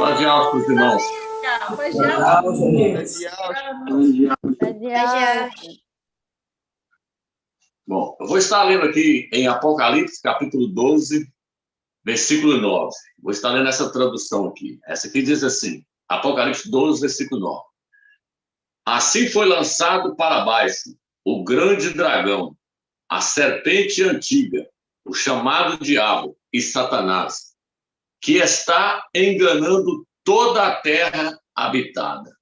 Paz de alto para os irmãos. Paz de alto. Bom, eu vou estar lendo aqui em Apocalipse, capítulo 12, versículo 9. Vou estar lendo essa tradução aqui. Essa aqui diz assim, Apocalipse 12, versículo 9. Assim foi lançado para baixo o grande dragão, a serpente antiga, o chamado diabo e Satanás, que está enganando toda a terra habitada.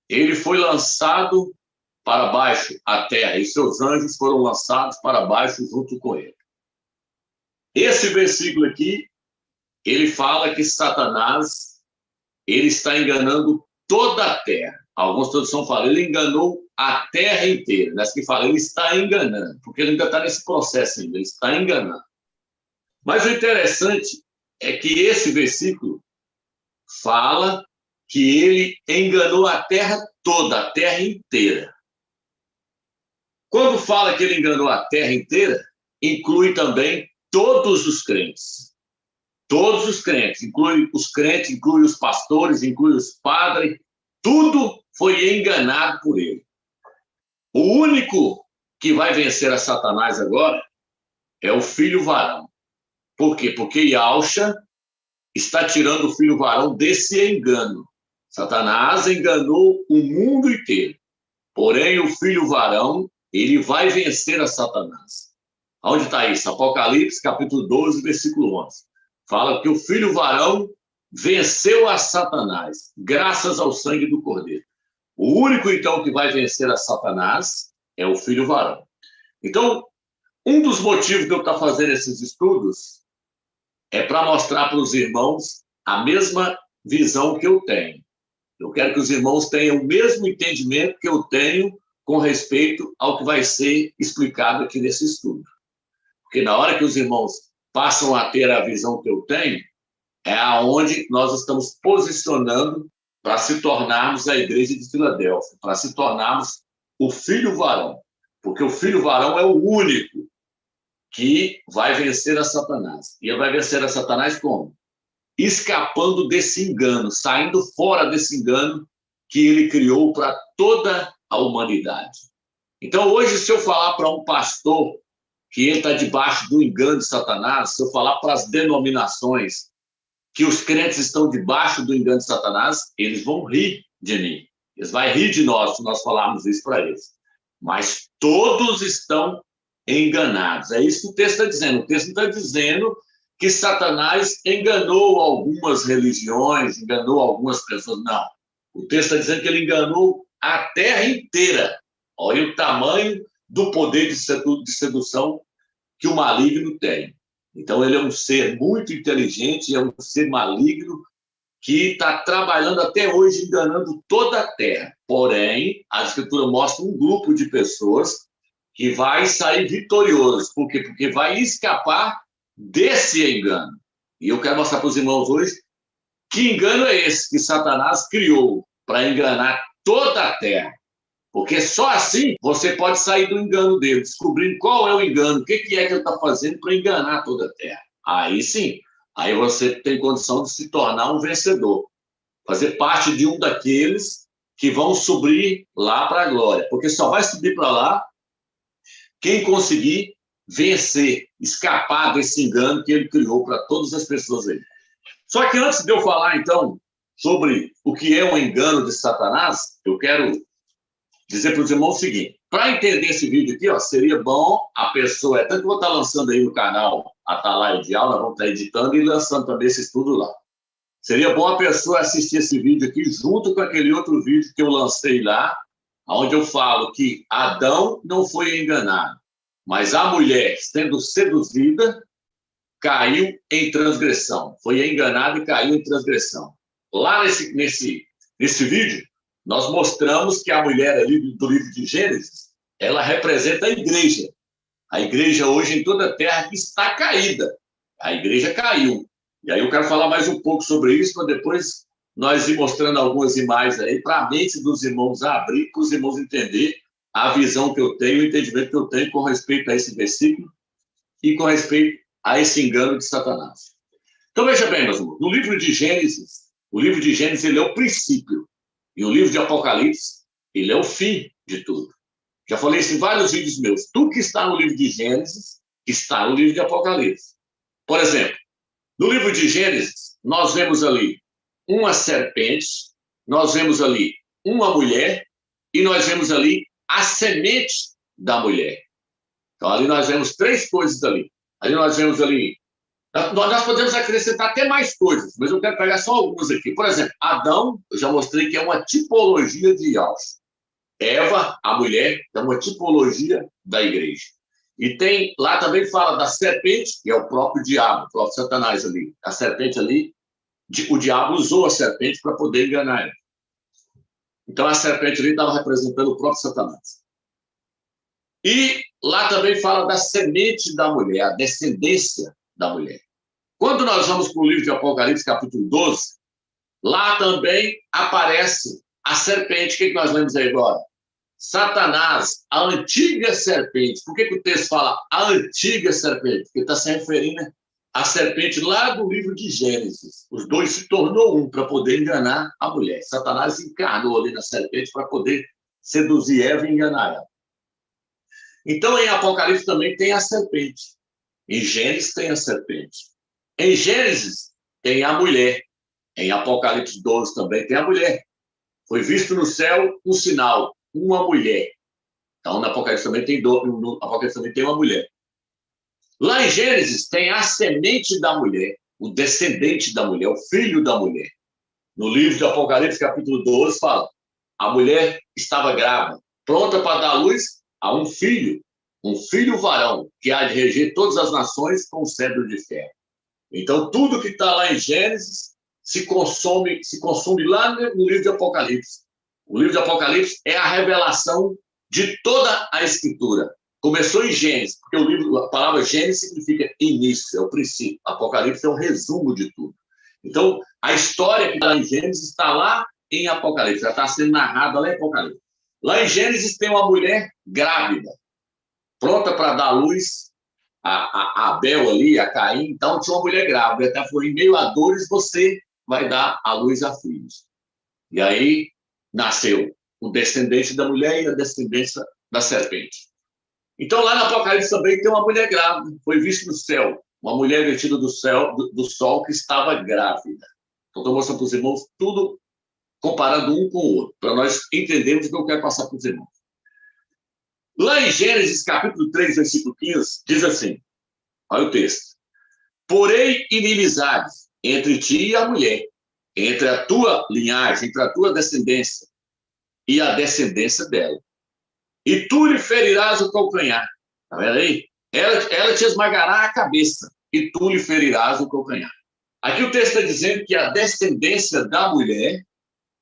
Ele foi lançado para baixo, a terra, e seus anjos foram lançados para baixo junto com ele. Esse versículo aqui, ele fala que Satanás, ele está enganando toda a terra. Algumas traduções falam, ele enganou a terra inteira. Nessa que fala, ele está enganando, porque ele ainda está nesse processo ainda, ele está enganando. Mas o interessante é que esse versículo fala que ele enganou a terra toda, a terra inteira. Quando fala que ele enganou a terra inteira, inclui também todos os crentes. Todos os crentes, inclui os pastores, inclui os padres, tudo foi enganado por ele. O único que vai vencer a Satanás agora é o filho varão. Por quê? Porque Yahshua está tirando o filho varão desse engano. Satanás enganou o mundo inteiro. Porém, o filho varão, ele vai vencer a Satanás. Onde está isso? Apocalipse, capítulo 12, versículo 11. Fala que o filho varão venceu a Satanás, graças ao sangue do Cordeiro. O único, então, que vai vencer a Satanás é o filho varão. Então, um dos motivos de eu estar fazendo esses estudos é para mostrar para os irmãos a mesma visão que eu tenho. Eu quero que os irmãos tenham o mesmo entendimento que eu tenho com respeito ao que vai ser explicado aqui nesse estudo. Porque na hora que os irmãos passam a ter a visão que eu tenho, é aonde nós estamos posicionando para se tornarmos a igreja de Filadélfia, para se tornarmos o filho varão. Porque o filho varão é o único que vai vencer a Satanás. E ele vai vencer a Satanás como? Escapando desse engano, saindo fora desse engano que ele criou para toda a humanidade. Então, hoje, se eu falar para um pastor que ele está debaixo do engano de Satanás, se eu falar para as denominações que os crentes estão debaixo do engano de Satanás, eles vão rir de mim. Eles vão rir de nós se nós falarmos isso para eles. Mas todos estão enganados. É isso que o texto está dizendo. O texto está dizendo que Satanás enganou algumas religiões, enganou algumas pessoas. Não. O texto está dizendo que ele enganou a terra inteira. Olha o tamanho do poder de sedução que o maligno tem. Então, ele é um ser muito inteligente, é um ser maligno que está trabalhando até hoje, enganando toda a terra. Porém, a Escritura mostra um grupo de pessoas que vai sair vitorioso. Por quê? Porque vai escapar desse engano. E eu quero mostrar para os irmãos hoje que engano é esse que Satanás criou para enganar toda a terra. Porque só assim você pode sair do engano dele, descobrindo qual é o engano, o que é que ele está fazendo para enganar toda a terra. Aí sim, aí você tem condição de se tornar um vencedor, fazer parte de um daqueles que vão subir lá para a glória. Porque só vai subir para lá quem conseguir vencer, escapar desse engano que ele criou para todas as pessoas aí. Só que antes de eu falar, então, sobre o que é o engano de Satanás, eu quero dizer para os irmãos o seguinte: para entender esse vídeo aqui, ó, seria bom a pessoa, tanto que eu vou estar lançando aí no canal Atalaia de Aula, vamos estar editando e lançando também esse estudo lá. Seria bom a pessoa assistir esse vídeo aqui junto com aquele outro vídeo que eu lancei lá, onde eu falo que Adão não foi enganado, mas a mulher, sendo seduzida, caiu em transgressão. Foi enganada e caiu em transgressão. Lá nesse vídeo, nós mostramos que a mulher ali do livro de Gênesis, ela representa a igreja. A igreja hoje em toda a terra que está caída. A igreja caiu. E aí eu quero falar mais um pouco sobre isso, para depois nós ir mostrando algumas imagens aí, para a mente dos irmãos abrir, para os irmãos entenderem a visão que eu tenho, o entendimento que eu tenho com respeito a esse versículo e com respeito a esse engano de Satanás. Então veja bem, meus irmãos, no livro de Gênesis, O livro de Gênesis, ele é o princípio. E o livro de Apocalipse, ele é o fim de tudo. Já falei isso em vários vídeos meus. Tudo que está no livro de Gênesis, está no livro de Apocalipse. Por exemplo, no livro de Gênesis, nós vemos ali uma serpente, nós vemos ali uma mulher e nós vemos ali a semente da mulher. Então, ali nós vemos três coisas ali. Ali nós vemos ali... Nós podemos acrescentar até mais coisas, mas eu quero pegar só algumas aqui. Por exemplo, Adão, eu já mostrei que é uma tipologia de Yahshua. Eva, a mulher, é uma tipologia da igreja. E tem, lá também fala da serpente, que é o próprio diabo, o próprio Satanás ali. A serpente ali, o diabo usou a serpente para poder enganar ela. Então a serpente ali estava representando o próprio Satanás. E lá também fala da semente da mulher, a descendência da mulher. Quando nós vamos para o livro de Apocalipse, capítulo 12, lá também aparece a serpente. O que nós lemos aí agora? Satanás, a antiga serpente. Por que o texto fala a antiga serpente? Porque está se referindo à serpente lá do livro de Gênesis. Os dois se tornou um para poder enganar a mulher. Satanás encarnou ali na serpente para poder seduzir Eva e enganar ela. Então, em Apocalipse também tem a serpente. Em Gênesis tem a serpente. Em Gênesis tem a mulher. Em Apocalipse 12 também tem a mulher. Foi visto no céu um sinal, uma mulher. Então, no Apocalipse também no Apocalipse também tem uma mulher. Lá em Gênesis tem a semente da mulher, o descendente da mulher, o filho da mulher. No livro de Apocalipse, capítulo 12, fala: a mulher estava grávida, pronta para dar luz a um filho varão, que há de reger todas as nações com o cetro de ferro. Então, tudo que está lá em Gênesis se consome lá no livro de Apocalipse. O livro de Apocalipse é a revelação de toda a Escritura. Começou em Gênesis, porque a palavra Gênesis significa início, é o princípio. Apocalipse é um resumo de tudo. Então, a história que está em Gênesis está lá em Apocalipse, já está sendo narrada lá em Apocalipse. Lá em Gênesis tem uma mulher grávida, pronta para dar luz a Abel ali, a Caim. Então, tinha uma mulher grávida. Até foi: em meio a dores, você vai dar a luz a filhos. E aí nasceu o descendente da mulher e a descendência da serpente. Então, lá no Apocalipse também tem uma mulher grávida. Foi visto no céu uma mulher vestida do sol que estava grávida. Então, estou mostrando para os irmãos tudo, comparando um com o outro, para nós entendermos o que eu quero passar para os irmãos. Lá em Gênesis, capítulo 3, versículo 15, diz assim, olha o texto: porém inimizade entre ti e a mulher, entre a tua linhagem, entre a tua descendência e a descendência dela. E tu lhe ferirás o calcanhar. Está vendo aí? Ela te esmagará a cabeça e tu lhe ferirás o calcanhar. Aqui o texto está dizendo que a descendência da mulher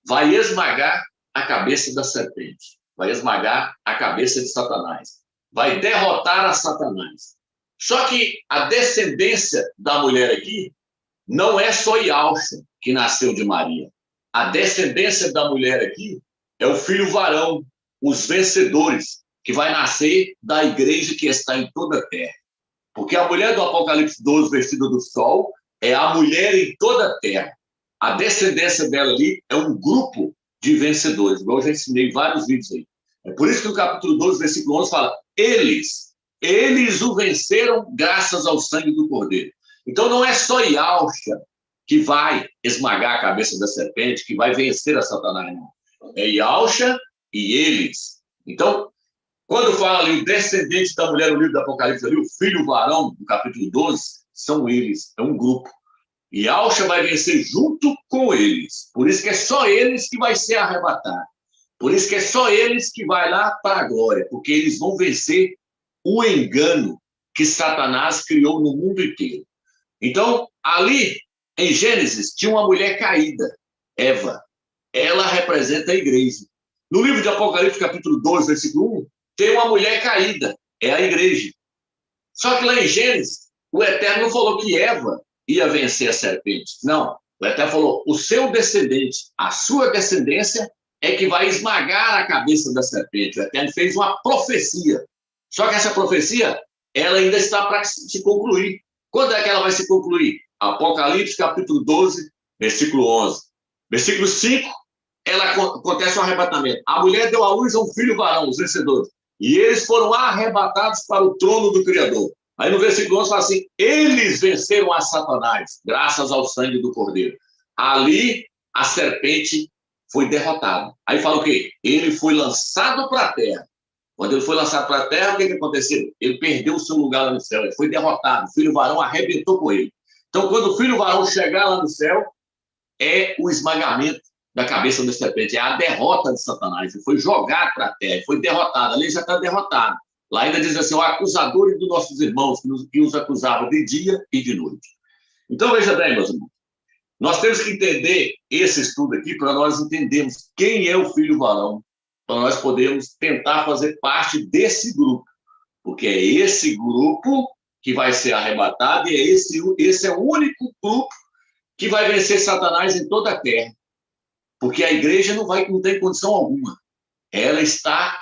vai esmagar a cabeça da serpente, vai esmagar a cabeça de Satanás, vai derrotar a Satanás. Só que a descendência da mulher aqui não é só Yahshua, que nasceu de Maria. A descendência da mulher aqui é o filho varão, os vencedores, que vai nascer da igreja que está em toda a terra. Porque a mulher do Apocalipse 12, vestida do sol, é a mulher em toda a terra. A descendência dela ali é um grupo de vencedores, igual eu já ensinei em vários vídeos aí. É por isso que no capítulo 12, versículo 11, fala: eles o venceram graças ao sangue do Cordeiro. Então não é só Yahshua que vai esmagar a cabeça da serpente, que vai vencer a Satanás, não. É Yahshua e eles. Então, quando fala ali o descendente da mulher no livro do Apocalipse, ali, o filho varão, no capítulo 12, são eles, é um grupo. E Yahshua vai vencer junto com eles. Por isso que é só eles que vai ser arrebatado. Por isso que é só eles que vai lá para a glória, porque eles vão vencer o engano que Satanás criou no mundo inteiro. Então, ali em Gênesis, tinha uma mulher caída, Eva. Ela representa a igreja. No livro de Apocalipse, capítulo 12, versículo 1, tem uma mulher caída, é a igreja. Só que lá em Gênesis, o Eterno não falou que Eva ia vencer a serpente. Não, o Eterno falou: o seu descendente, a sua descendência é que vai esmagar a cabeça da serpente. O Eterno fez uma profecia. Só que essa profecia, ela ainda está para se concluir. Quando é que ela vai se concluir? Apocalipse, capítulo 12, versículo 11. Versículo 5, acontece o arrebatamento. A mulher deu à luz a um filho varão, os vencedores. E eles foram arrebatados para o trono do Criador. Aí no versículo 11 fala assim, eles venceram a Satanás, graças ao sangue do Cordeiro. Ali a serpente foi derrotada. Aí fala o quê? Ele foi lançado para a terra. Quando ele foi lançado para a terra, o que aconteceu? Ele perdeu o seu lugar lá no céu, ele foi derrotado. O filho varão arrebentou com ele. Então, quando o filho varão chegar lá no céu, é o esmagamento da cabeça da serpente, é a derrota de Satanás. Ele foi jogado para a terra, ele foi derrotado. Ali já está derrotado. Lá ainda diz assim, o acusador dos nossos irmãos, que os acusava de dia e de noite. Então, veja bem, meus irmãos, nós temos que entender esse estudo aqui para nós entendermos quem é o filho varão, para nós podermos tentar fazer parte desse grupo, porque é esse grupo que vai ser arrebatado e esse é o único grupo que vai vencer Satanás em toda a terra, porque a igreja não tem condição alguma. Ela está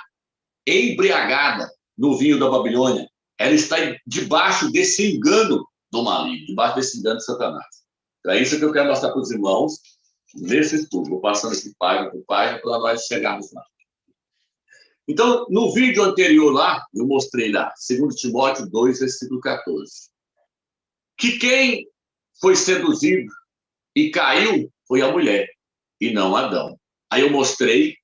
embriagada no vinho da Babilônia, ela está debaixo desse engano do maligno, debaixo desse engano de Satanás. Então, é isso que eu quero mostrar para os irmãos nesse estudo. Vou passando aqui página por página para nós chegarmos lá. Então, no vídeo anterior lá, eu mostrei lá, 2 Timóteo 2, versículo 14, que quem foi seduzido e caiu foi a mulher, e não Adão. Aí eu mostrei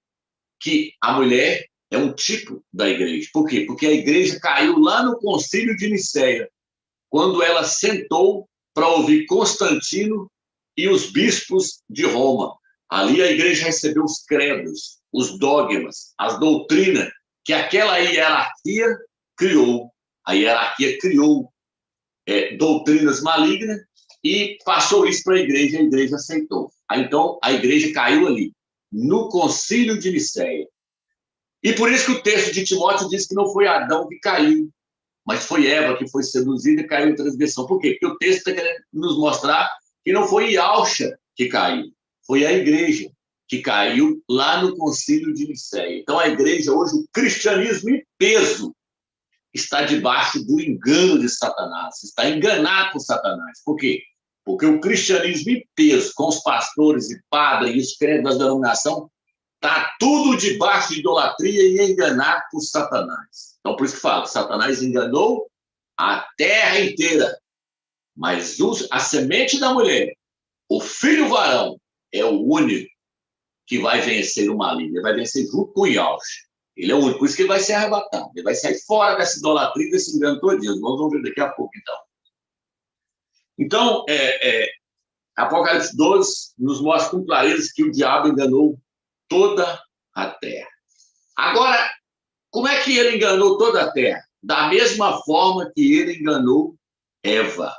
que a mulher é um tipo da igreja. Por quê? Porque a igreja caiu lá no concílio de Nicéia, quando ela sentou para ouvir Constantino e os bispos de Roma. Ali a igreja recebeu os credos, os dogmas, as doutrinas que aquela hierarquia criou. A hierarquia criou doutrinas malignas e passou isso para a igreja aceitou. Aí, então, a igreja caiu ali, no concílio de Nicéia. E por isso que o texto de Timóteo diz que não foi Adão que caiu, mas foi Eva que foi seduzida e caiu em transgressão. Por quê? Porque o texto está querendo nos mostrar que não foi Yalcha que caiu, foi a igreja que caiu lá no concílio de Nicéia. Então, a igreja hoje, o cristianismo em peso, está debaixo do engano de Satanás, está enganado por Satanás. Por quê? Porque o cristianismo em peso, com os pastores e padres e os crentes da denominação, está tudo debaixo de idolatria e enganado por Satanás. Então, por isso que fala, Satanás enganou a terra inteira. Mas a semente da mulher, o filho varão, é o único que vai vencer o maligno. Ele vai vencer junto com o Yalcha. Ele é o único, por isso que ele vai ser arrebatado. Ele vai sair fora dessa idolatria, desse engano todinho. Nós vamos ver daqui a pouco, então. Então, Apocalipse 12 nos mostra com clareza que o diabo enganou toda a terra. Agora, como é que ele enganou toda a terra? Da mesma forma que ele enganou Eva.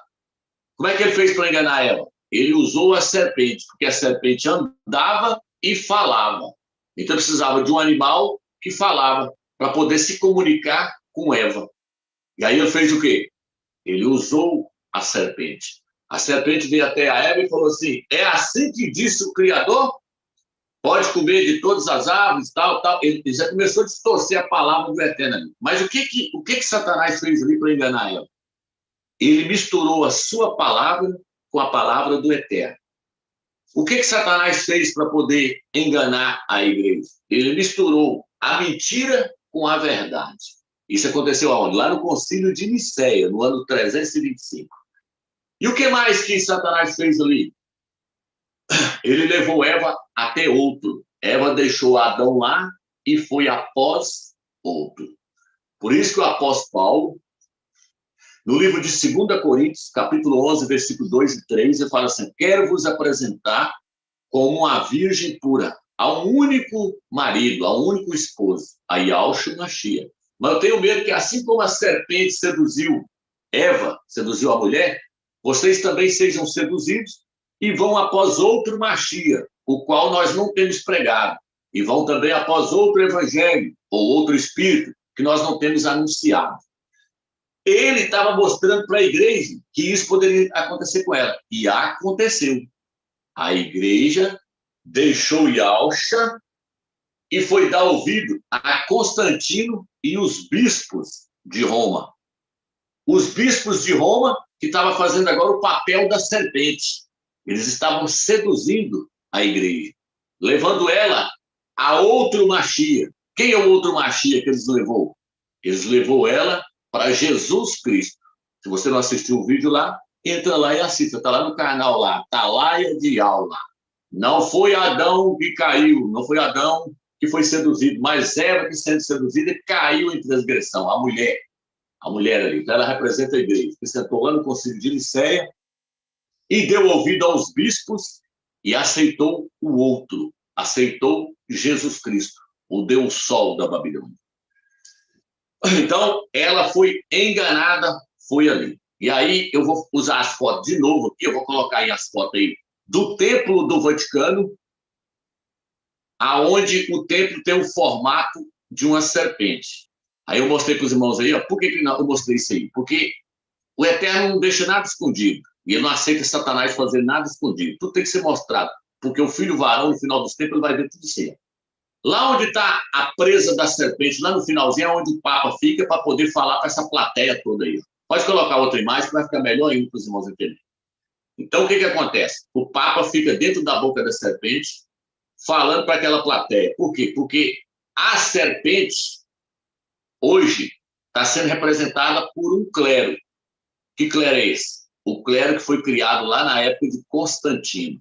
Como é que ele fez para enganar Eva? Ele usou a serpente, porque a serpente andava e falava. Então precisava de um animal que falava para poder se comunicar com Eva. E aí ele fez o quê? Ele usou a serpente. A serpente veio até a Eva e falou assim, é assim que disse o Criador? Pode comer de todas as árvores, tal, tal. Ele já começou a distorcer a palavra do Eterno. Mas o que Satanás fez ali para enganar ela? Ele misturou a sua palavra com a palavra do Eterno. O que Satanás fez para poder enganar a igreja? Ele misturou a mentira com a verdade. Isso aconteceu aonde? Lá no concílio de Nicéia, no ano 325. E o que mais que Satanás fez ali? Ele levou Eva até outro. Eva deixou Adão lá e foi após outro. Por isso que o apóstolo Paulo, no livro de 2 Coríntios, capítulo 11, versículo 2 e 3, ele fala assim, quero vos apresentar como uma virgem pura, a um único marido, a um único esposo, a Yalcha Mashiach. Mas eu tenho medo que assim como a serpente seduziu Eva, seduziu a mulher, vocês também sejam seduzidos e vão após outro Mashiach, o qual nós não temos pregado, e vão também após outro evangelho, ou outro espírito, que nós não temos anunciado. Ele estava mostrando para a igreja que isso poderia acontecer com ela, e aconteceu. A igreja deixou Yalcha e foi dar ouvido a Constantino e os bispos de Roma. Os bispos de Roma que estavam fazendo agora o papel da serpente. Eles estavam seduzindo a igreja, levando ela a outro Machia. Quem é o outro Machia que eles levou? Eles levou ela para Jesus Cristo. Se você não assistiu o vídeo lá, entra lá e assista. Está lá no canal lá, Atalaia de Aula. Não foi Adão que caiu, não foi Adão que foi seduzido, mas Eva que sendo seduzida caiu em transgressão, a mulher ali. Então ela representa a igreja, que sentou lá no concílio de Nicéia e deu ouvido aos bispos e aceitou o outro, aceitou Jesus Cristo, o Deus Sol da Babilônia. Então, ela foi enganada, foi ali. E aí, eu vou usar as fotos de novo aqui, eu vou colocar aí as fotos aí do Templo do Vaticano, aonde o templo tem o formato de uma serpente. Aí eu mostrei para os irmãos aí, ó, por que eu mostrei isso aí? Porque o Eterno não deixa nada escondido, e ele não aceita Satanás fazer nada escondido. Tudo tem que ser mostrado, porque o filho varão, no final dos tempos, ele vai ver tudo certo. Lá onde está a presa da serpente, lá no finalzinho, é onde o Papa fica para poder falar para essa plateia toda aí. Pode colocar outra imagem que vai ficar melhor ainda para os irmãos entenderem. Então, o que acontece? O Papa fica dentro da boca da serpente, falando para aquela plateia. Por quê? Porque a serpente, hoje, está sendo representada por um clero. Que clero é esse? O clero que foi criado lá na época de Constantino,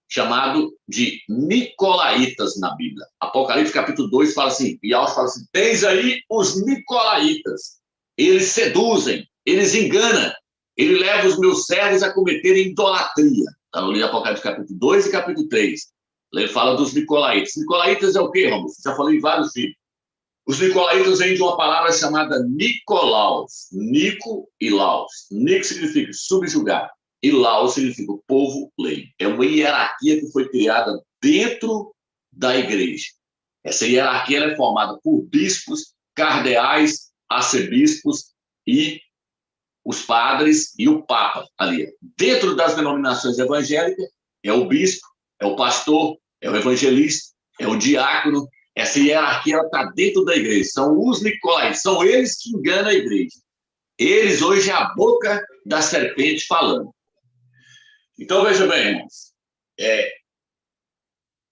chamado de Nicolaítas na Bíblia. Apocalipse capítulo 2 fala assim, e Alves fala assim, tens aí os Nicolaítas. Eles seduzem, eles enganam, ele leva os meus servos a cometerem idolatria. Está no livro de Apocalipse capítulo 2 e capítulo 3. Ele fala dos Nicolaítas. Nicolaítas é o quê, Ramos? Já falei em vários vídeos. Os Nicolaítas vêm de uma palavra chamada Nicolaus. Nico e Laus. Nico significa subjugar. E Laus significa povo-lei. É uma hierarquia que foi criada dentro da igreja. Essa hierarquia é formada por bispos, cardeais, arcebispos e os padres e o Papa ali. Dentro das denominações evangélicas, é o bispo, é o pastor, é o evangelista, é o diácono. Essa hierarquia está dentro da igreja. São os Nicolaítas, são eles que enganam a igreja. Eles hoje é a boca da serpente falando. Então, veja bem, irmãos,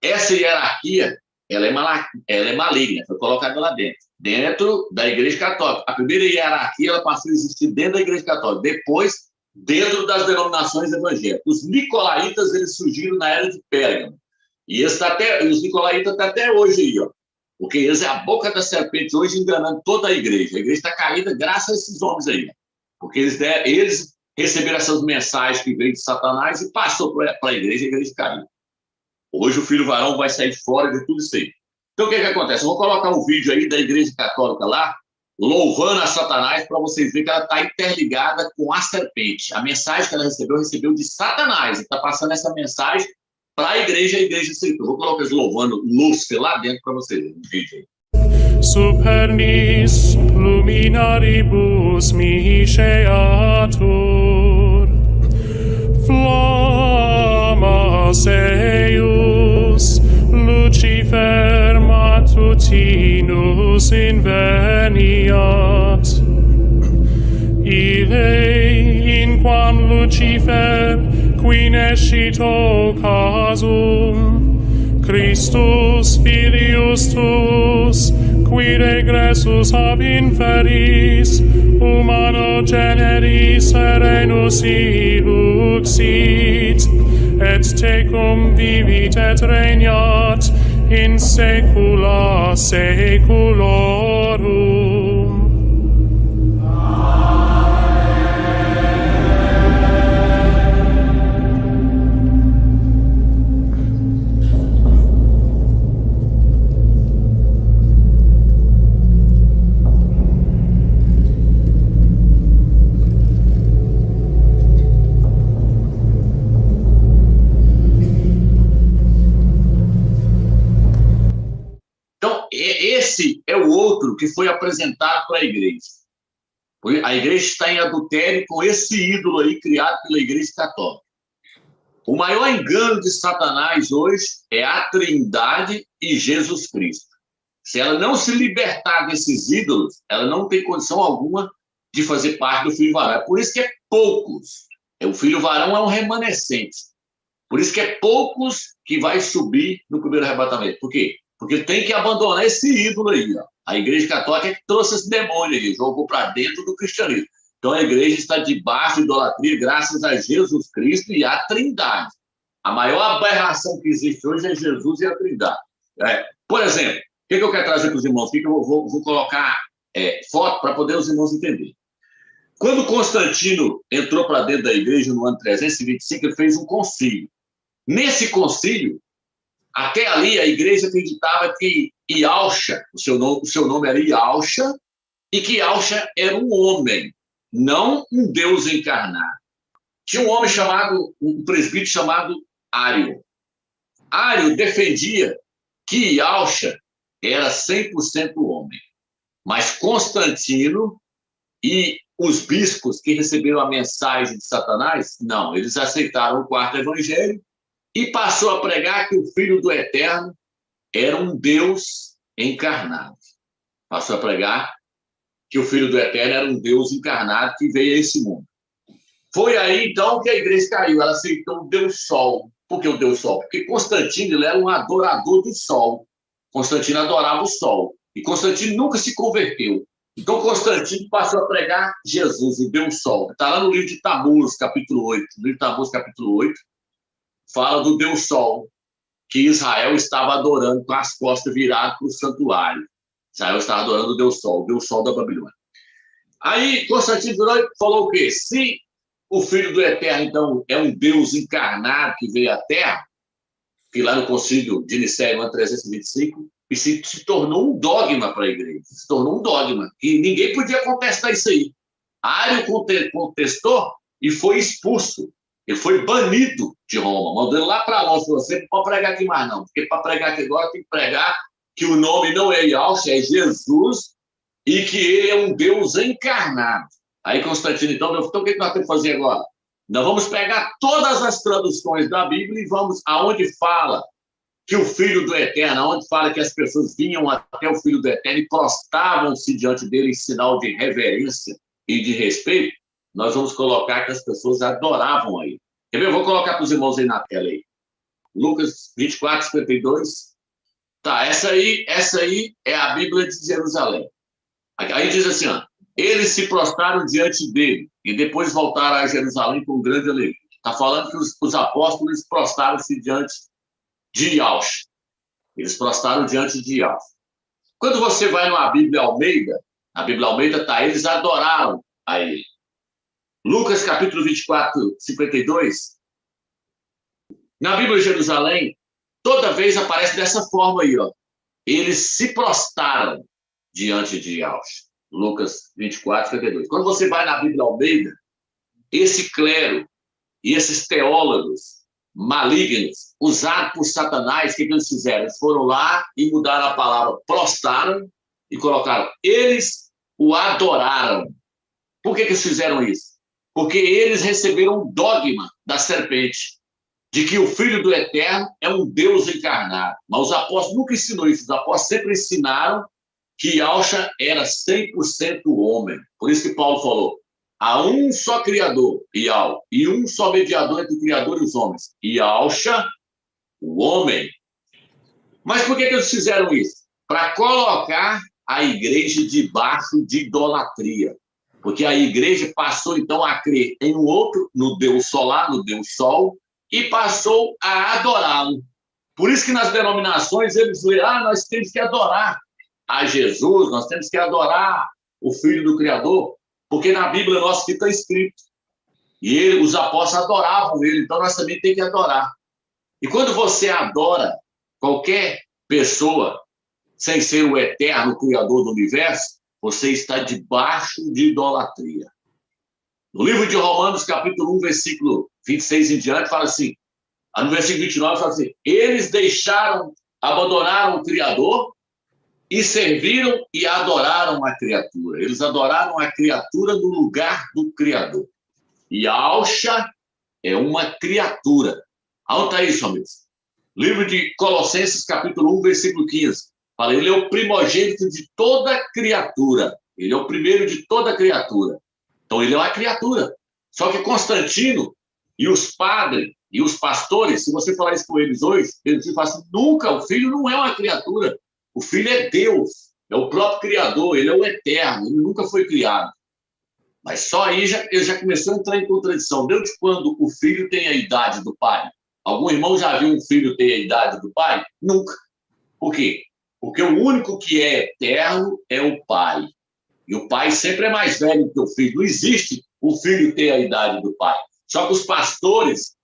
essa hierarquia ela é maligna, foi colocada lá dentro da Igreja Católica. A primeira hierarquia ela passou a existir dentro da Igreja Católica, depois dentro das denominações evangélicas. Os Nicolaítas eles surgiram na era de Pérgamo, e os Nicolaítas estão até hoje aí, ó, porque eles é a boca da serpente hoje enganando toda a igreja. A igreja está caída graças a esses homens aí, porque eles receberam essas mensagens que veio de Satanás e passou para a igreja caiu. Hoje o filho varão vai sair fora de tudo isso aí. Então o que acontece? Eu vou colocar um vídeo aí da igreja católica lá, louvando a Satanás, para vocês verem que ela está interligada com a serpente. A mensagem que ela recebeu de Satanás. Está passando essa mensagem para a igreja aceitou. Eu vou colocar eles louvando Lúcifer lá dentro para vocês verem no vídeo aí. Supernis luminaribus misceatur, flammas eius, Lucifer matutinus inveniat. Ille inquam Lucifer qui nescito casum, Christus filius tuus, qui regressus ab inferis, humano generis serenus iluxit, et tecum vivit et regnat in saecula saeculorum. Esse é o outro que foi apresentado para a igreja. A igreja está em adultério com esse ídolo aí criado pela igreja católica. O maior engano de Satanás hoje é a Trindade e Jesus Cristo. Se ela não se libertar desses ídolos, ela não tem condição alguma de fazer parte do filho varão. É por isso que é poucos. O filho varão é um remanescente. Por isso que é poucos que vai subir no primeiro arrebatamento. Por quê? Porque tem que abandonar esse ídolo aí. Ó. A Igreja Católica é que trouxe esse demônio aí, jogou para dentro do cristianismo. Então a igreja está debaixo de idolatria graças a Jesus Cristo e à Trindade. A maior aberração que existe hoje é Jesus e a Trindade. Por exemplo, o que eu quero trazer para os irmãos? O que eu vou colocar foto para poder os irmãos entenderem. Quando Constantino entrou para dentro da igreja no ano 325, ele fez um concílio. Nesse concílio, até ali a igreja acreditava que Ialcha, o seu nome era Ialcha, e que Ialcha era um homem, não um Deus encarnado. Tinha um homem um presbítero chamado Ário. Ário defendia que Ialcha era 100% homem, mas Constantino e os bispos que receberam a mensagem de Satanás, não, eles aceitaram o quarto evangelho e passou a pregar que o Filho do Eterno era um Deus encarnado. Passou a pregar que o Filho do Eterno era um Deus encarnado que veio a esse mundo. Foi aí, então, que a igreja caiu. Ela aceitou o Deus Sol. Por que o Deus Sol? Porque Constantino ele era um adorador do Sol. Constantino adorava o Sol. E Constantino nunca se converteu. Então, Constantino passou a pregar Jesus, o Deus Sol. Está lá no livro de Tamuz, capítulo 8. No livro de Tamuz, capítulo 8, fala do Deus Sol, que Israel estava adorando com as costas viradas para o santuário. Israel estava adorando o Deus Sol da Babilônia. Aí, Constantino falou o quê? Se o Filho do Eterno, então, é um Deus encarnado que veio à Terra, que lá no concílio de Nicéia, no ano 325, e se tornou um dogma para a igreja. Se tornou um dogma, que ninguém podia contestar isso aí. Ário contestou e foi expulso. Ele foi banido de Roma. Mandou ele lá para longe. Você não pode pregar aqui mais, não. Porque para pregar aqui agora tem que pregar que o nome não é Ialcha, é Jesus, e que ele é um Deus encarnado. Aí Constantino, então o que nós temos que fazer agora? Nós vamos pegar todas as traduções da Bíblia e vamos aonde fala que o Filho do Eterno, aonde fala que as pessoas vinham até o Filho do Eterno e prostravam-se diante dele em sinal de reverência e de respeito, nós vamos colocar que as pessoas adoravam aí. Quer ver? Eu vou colocar para os irmãos aí na tela aí. Lucas 24, 52. Tá, essa aí é a Bíblia de Jerusalém. Aí diz assim, ó, eles se prostraram diante dele e depois voltaram a Jerusalém com grande alegria. Está falando que os apóstolos prostraram-se diante de Ialcha. Eles prostraram diante de Ialcha. Quando você vai na Bíblia Almeida, a Bíblia Almeida está, eles adoraram a ele. Lucas capítulo 24, 52. Na Bíblia de Jerusalém, toda vez aparece dessa forma aí, ó. Eles se prostraram diante de Ialcha. Lucas 24, 52. Quando você vai na Bíblia Almeida, esse clero e esses teólogos malignos, usados por Satanás, o que eles fizeram? Eles foram lá e mudaram a palavra prostraram e colocaram, eles o adoraram. Por que eles fizeram isso? Porque eles receberam um dogma da serpente, de que o Filho do Eterno é um Deus encarnado. Mas os apóstolos nunca ensinou isso. Os apóstolos sempre ensinaram que Ialcha era 100% homem. Por isso que Paulo falou, há um só Criador, Ial, e um só mediador entre o Criador e os homens, Ialcha, o homem. Mas por que eles fizeram isso? Para colocar a igreja debaixo de idolatria. Porque a igreja passou, então, a crer em um outro, no Deus solar, no Deus Sol, e passou a adorá-lo. Por isso que nas denominações eles dizem, nós temos que adorar a Jesus, nós temos que adorar o Filho do Criador, porque na Bíblia nossa está escrito. E os apóstolos adoravam ele, então nós também temos que adorar. E quando você adora qualquer pessoa, sem ser o eterno Criador do universo, você está debaixo de idolatria. No livro de Romanos, capítulo 1, versículo 26 em diante, fala assim, no versículo 29, fala assim, eles abandonaram o Criador e serviram e adoraram a criatura. Eles adoraram a criatura no lugar do Criador. E Ialcha é uma criatura. Aonde está isso, amigos? Livro de Colossenses, capítulo 1, versículo 15. Fala, ele é o primogênito de toda criatura. Ele é o primeiro de toda criatura. Então, ele é uma criatura. Só que Constantino E os padres e os pastores, se você falar isso com eles hoje, eles falam assim, nunca, o filho não é uma criatura. O filho é Deus, é o próprio Criador, ele é o eterno, ele nunca foi criado. Mas só aí ele já começou a entrar em contradição. Desde quando o filho tem a idade do pai? Algum irmão já viu um filho ter a idade do pai? Nunca. Por quê? Porque o único que é eterno é o pai. E o pai sempre é mais velho que o filho. Não existe o filho ter a idade do pai. Só que os pastores,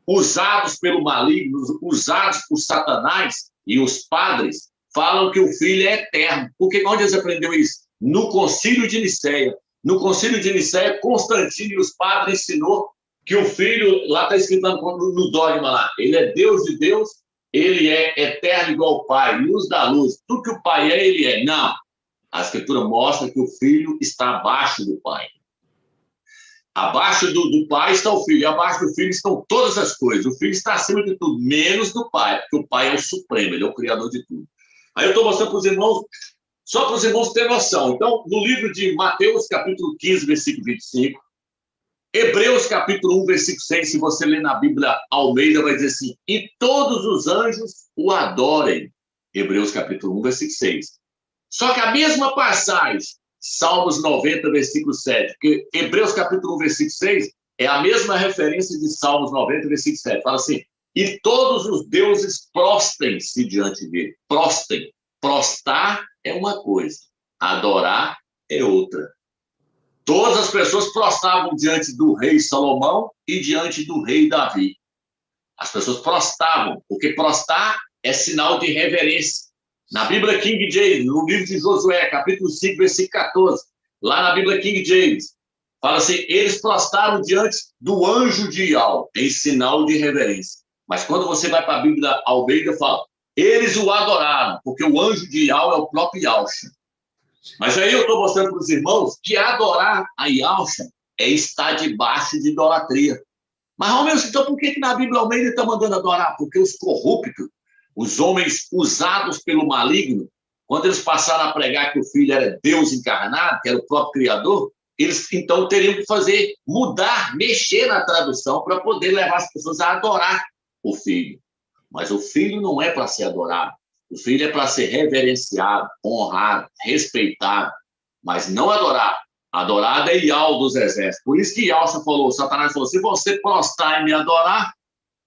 usados pelo maligno, usados por Satanás, e os padres, falam que o filho é eterno. Porque onde eles aprenderam isso? No Concílio de Nicéia. No Concílio de Nicéia, Constantino e os padres ensinou que o filho, lá está escrito no dogma lá, ele é Deus de Deus, ele é eterno igual ao pai, luz da luz. Tudo que o pai é, ele é. Não. A Escritura mostra que o filho está abaixo do pai. Abaixo do pai está o filho, e abaixo do filho estão todas as coisas. O filho está acima de tudo, menos do pai, porque o pai é o supremo, ele é o criador de tudo. Aí eu estou mostrando para os irmãos, só para os irmãos terem noção. Então, no livro de Mateus, capítulo 15, versículo 25, Hebreus, capítulo 1, versículo 6, se você ler na Bíblia Almeida, vai dizer assim, e todos os anjos o adorem. Hebreus, capítulo 1, versículo 6. Só que a mesma passagem, Salmos 90, versículo 7, porque Hebreus capítulo 1, versículo 6, é a mesma referência de Salmos 90, versículo 7. Fala assim, e todos os deuses prostrem-se diante dele. Prostrem. Prostrar é uma coisa, adorar é outra. Todas as pessoas prostravam diante do rei Salomão e diante do rei Davi. As pessoas prostravam, porque prostrar é sinal de reverência. Na Bíblia King James, no livro de Josué, capítulo 5, versículo 14, lá na Bíblia King James, fala assim, eles prostraram diante do anjo de Ial, em sinal de reverência. Mas quando você vai para a Bíblia Almeida, fala, eles o adoraram, porque o anjo de Ial é o próprio Yahshua. Mas aí eu estou mostrando para os irmãos que adorar a Yahshua é estar debaixo de idolatria. Mas, Romeu, então por que na Bíblia Almeida está mandando adorar? Porque os corruptos, os homens usados pelo maligno, quando eles passaram a pregar que o Filho era Deus encarnado, que era o próprio Criador, eles então teriam que fazer, mudar, mexer na tradução para poder levar as pessoas a adorar o Filho. Mas o Filho não é para ser adorado. O Filho é para ser reverenciado, honrado, respeitado, mas não adorado. Adorado é Ial dos exércitos. Por isso que Yahshua falou, Satanás falou, se você prostrar e me adorar,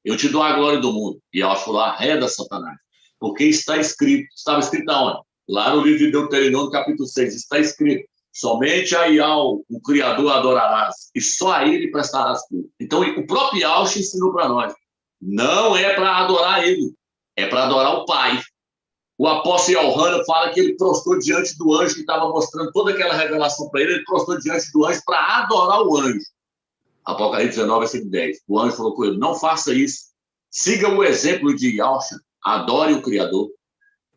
eu te dou a glória do mundo. E Yahshua falou, arreda Satanás. Porque está escrito, estava escrito aonde? Lá no livro de Deuteronômio, capítulo 6, está escrito, somente a Ial, o Criador, adorarás, e só a ele prestarás culto. Então, o próprio Yahshua ensinou para nós, não é para adorar ele, é para adorar o Pai. O apóstolo Yohana fala que ele prostrou diante do anjo que estava mostrando toda aquela revelação para ele, ele prostrou diante do anjo para adorar o anjo. Apocalipse 19, versículo 10. O anjo falou com ele, não faça isso. Siga o exemplo de Yahshua, adore o Criador.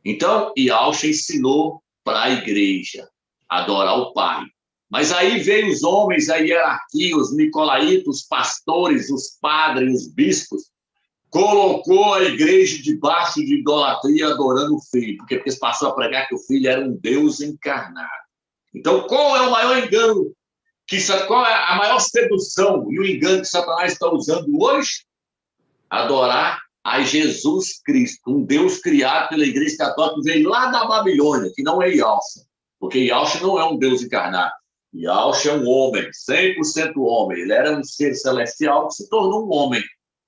Então, Yahshua ensinou para a igreja adorar o Pai. Mas aí veio os homens, a hierarquia, os nicolaítas, os pastores, os padres, os bispos, colocou a igreja debaixo de idolatria adorando o Filho, porque eles passaram a pregar que o Filho era um Deus encarnado. Então, qual é o maior engano? Qual é a maior sedução e o engano que Satanás está usando hoje? Adorar a Jesus Cristo, um Deus criado pela igreja católica que veio lá da Babilônia, que não é Yahshua, porque Yahshua não é um Deus encarnado. Yahshua é um homem, 100% homem. Ele era um ser celestial que se tornou um homem.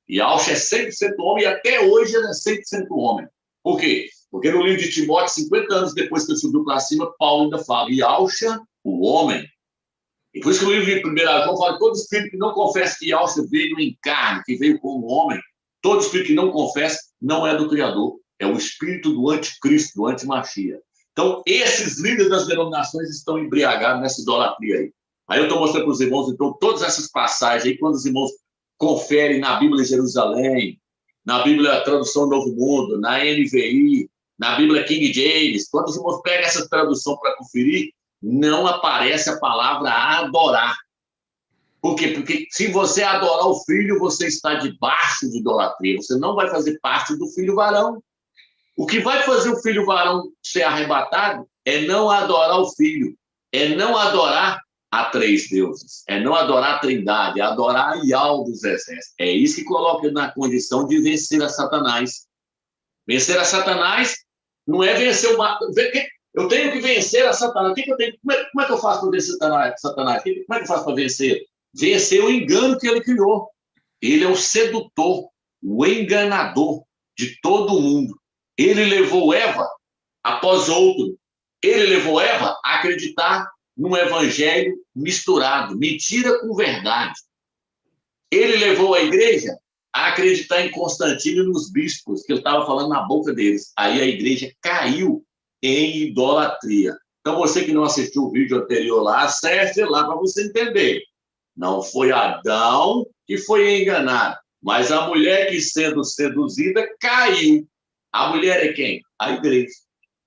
Yahshua é 100% homem e até hoje ele é 100% homem. Por quê? Porque no livro de Timóteo, 50 anos depois que ele subiu para cima, Paulo ainda fala, Yahshua, o homem. E por isso que no livro de 1 João fala que todo espírito que não confessa que Yahshua veio em carne, que veio como homem, todo espírito que não confessa não é do Criador, é o espírito do anticristo, do antimachia. Então, esses líderes das denominações estão embriagados nessa idolatria aí. Aí eu estou mostrando para os irmãos, então, todas essas passagens aí, quando os irmãos conferem na Bíblia de Jerusalém, na Bíblia Tradução Novo Mundo, na NVI, na Bíblia King James, quando os irmãos pegam essa tradução para conferir, não aparece a palavra adorar. Por quê? Porque se você adorar o Filho, você está debaixo de idolatria. Você não vai fazer parte do Filho varão. O que vai fazer o Filho varão ser arrebatado é não adorar o Filho, é não adorar a 3 deuses, é não adorar a Trindade, é adorar a Ial dos exércitos. É isso que coloca ele na condição de vencer a Satanás. Vencer a Satanás não é vencer o... Eu tenho que vencer a Satanás. Como é que eu faço para vencer Satanás? Como é que eu faço para vencer? Vencer o engano que ele criou. Ele é o sedutor, o enganador de todo mundo. Ele levou Eva após outro. Ele levou Eva a acreditar num evangelho misturado, mentira com verdade. Ele levou a igreja a acreditar em Constantino e nos bispos, que ele estava falando na boca deles. Aí a igreja caiu em idolatria. Então, você que não assistiu o vídeo anterior lá, acesse lá para você entender. Não foi Adão que foi enganado, mas a mulher que, sendo seduzida, caiu. A mulher é quem? A igreja.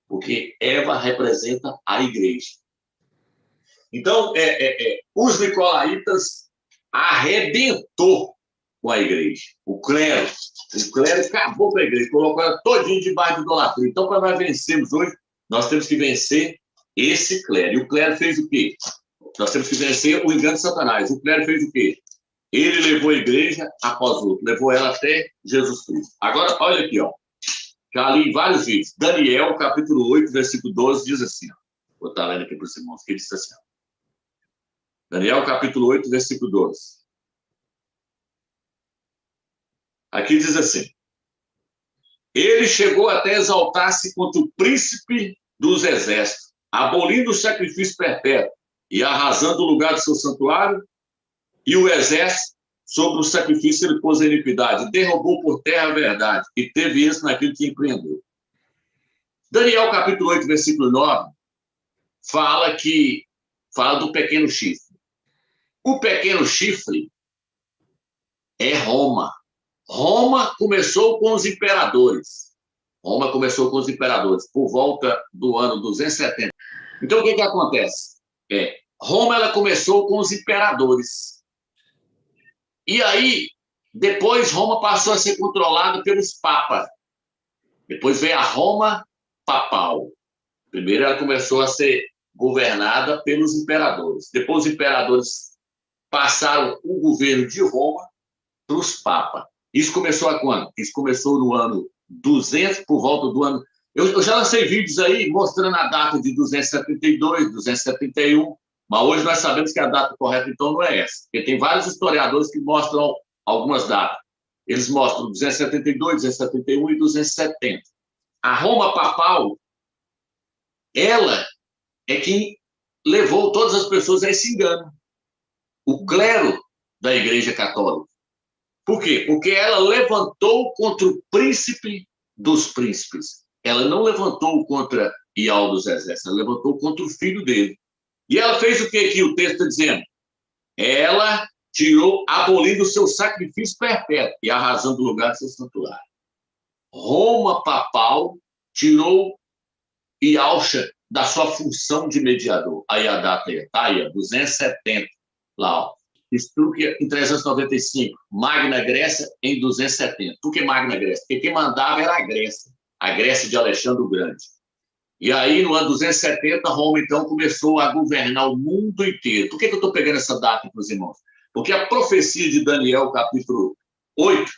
Porque Eva representa a igreja. Então, os nicolaítas arrebentou com a igreja. O clero acabou com a igreja, colocou ela todinha debaixo de idolatria. Então, para nós vencermos hoje, nós temos que vencer esse clero. E o clero fez o quê? Nós temos que vencer o engano de Satanás. O clero fez o quê? Ele levou a igreja após o outro, levou ela até Jesus Cristo. Agora, olha aqui, ó. Já li em vários vídeos. Daniel, capítulo 8, versículo 12, diz assim, ó. Vou estar lendo aqui para os irmãos, que diz assim, ó. Daniel, capítulo 8, versículo 12. Aqui diz assim: ele chegou até exaltar-se contra o príncipe dos exércitos, abolindo o sacrifício perpétuo e arrasando o lugar do seu santuário, e o exército sobre o sacrifício ele pôs a iniquidade, derrubou por terra a verdade, e teve isso naquilo que empreendeu. Daniel, capítulo 8, versículo 9, fala do pequeno chifre. O pequeno chifre é Roma. Roma começou com os imperadores. Por volta do ano 270. Então, o que acontece? Roma ela começou com os imperadores. E aí, depois, Roma passou a ser controlada pelos papas. Depois veio a Roma papal. Primeiro, ela começou a ser governada pelos imperadores. Depois, os imperadores passaram o governo de Roma para os papas. Isso começou a quando? Isso começou no ano 200, por volta do ano... Eu já lancei vídeos aí mostrando a data de 272, 271, mas hoje nós sabemos que a data correta, então, não é essa. Porque tem vários historiadores que mostram algumas datas. Eles mostram 272, 271 e 270. A Roma papal, ela é quem levou todas as pessoas a esse engano. O clero da Igreja Católica. Por quê? Porque ela levantou contra o príncipe dos príncipes. Ela não levantou contra Ial dos exércitos, ela levantou contra o filho dele. E ela fez o que aqui o texto está dizendo? Ela abolindo o seu sacrifício perpétuo e arrasando o lugar do seu santuário. Roma papal tirou Ial da sua função de mediador. Aí a data está aí, 270. Lá, ó. Estrúquia em 395, Magna Grécia em 270. Por que Magna Grécia? Porque quem mandava era a Grécia de Alexandre o Grande. E aí, no ano 270, Roma, então, começou a governar o mundo inteiro. Por que eu estou pegando essa data para os irmãos? Porque a profecia de Daniel, capítulo 8,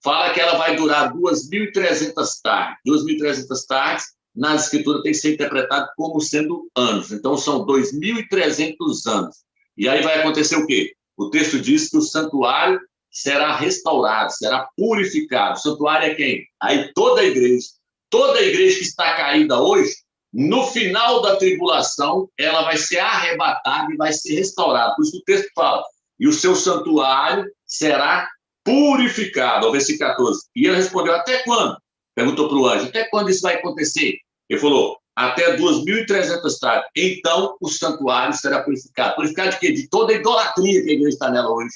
fala que ela vai durar 2.300 tardes. 2.300 tardes, nas escrituras, tem que ser interpretado como sendo anos. Então, são 2.300 anos. E aí vai acontecer o quê? O texto diz que o santuário será restaurado, será purificado. O santuário é quem? Aí toda a igreja que está caída hoje, no final da tribulação, ela vai ser arrebatada e vai ser restaurada. Por isso que o texto fala, e o seu santuário será purificado. Ao versículo 14. E ele respondeu, até quando? Perguntou para o anjo, até quando isso vai acontecer? Ele falou, até 2.300 tardes. Então, o santuário será purificado. Purificado de quê? De toda a idolatria que a igreja está nela hoje.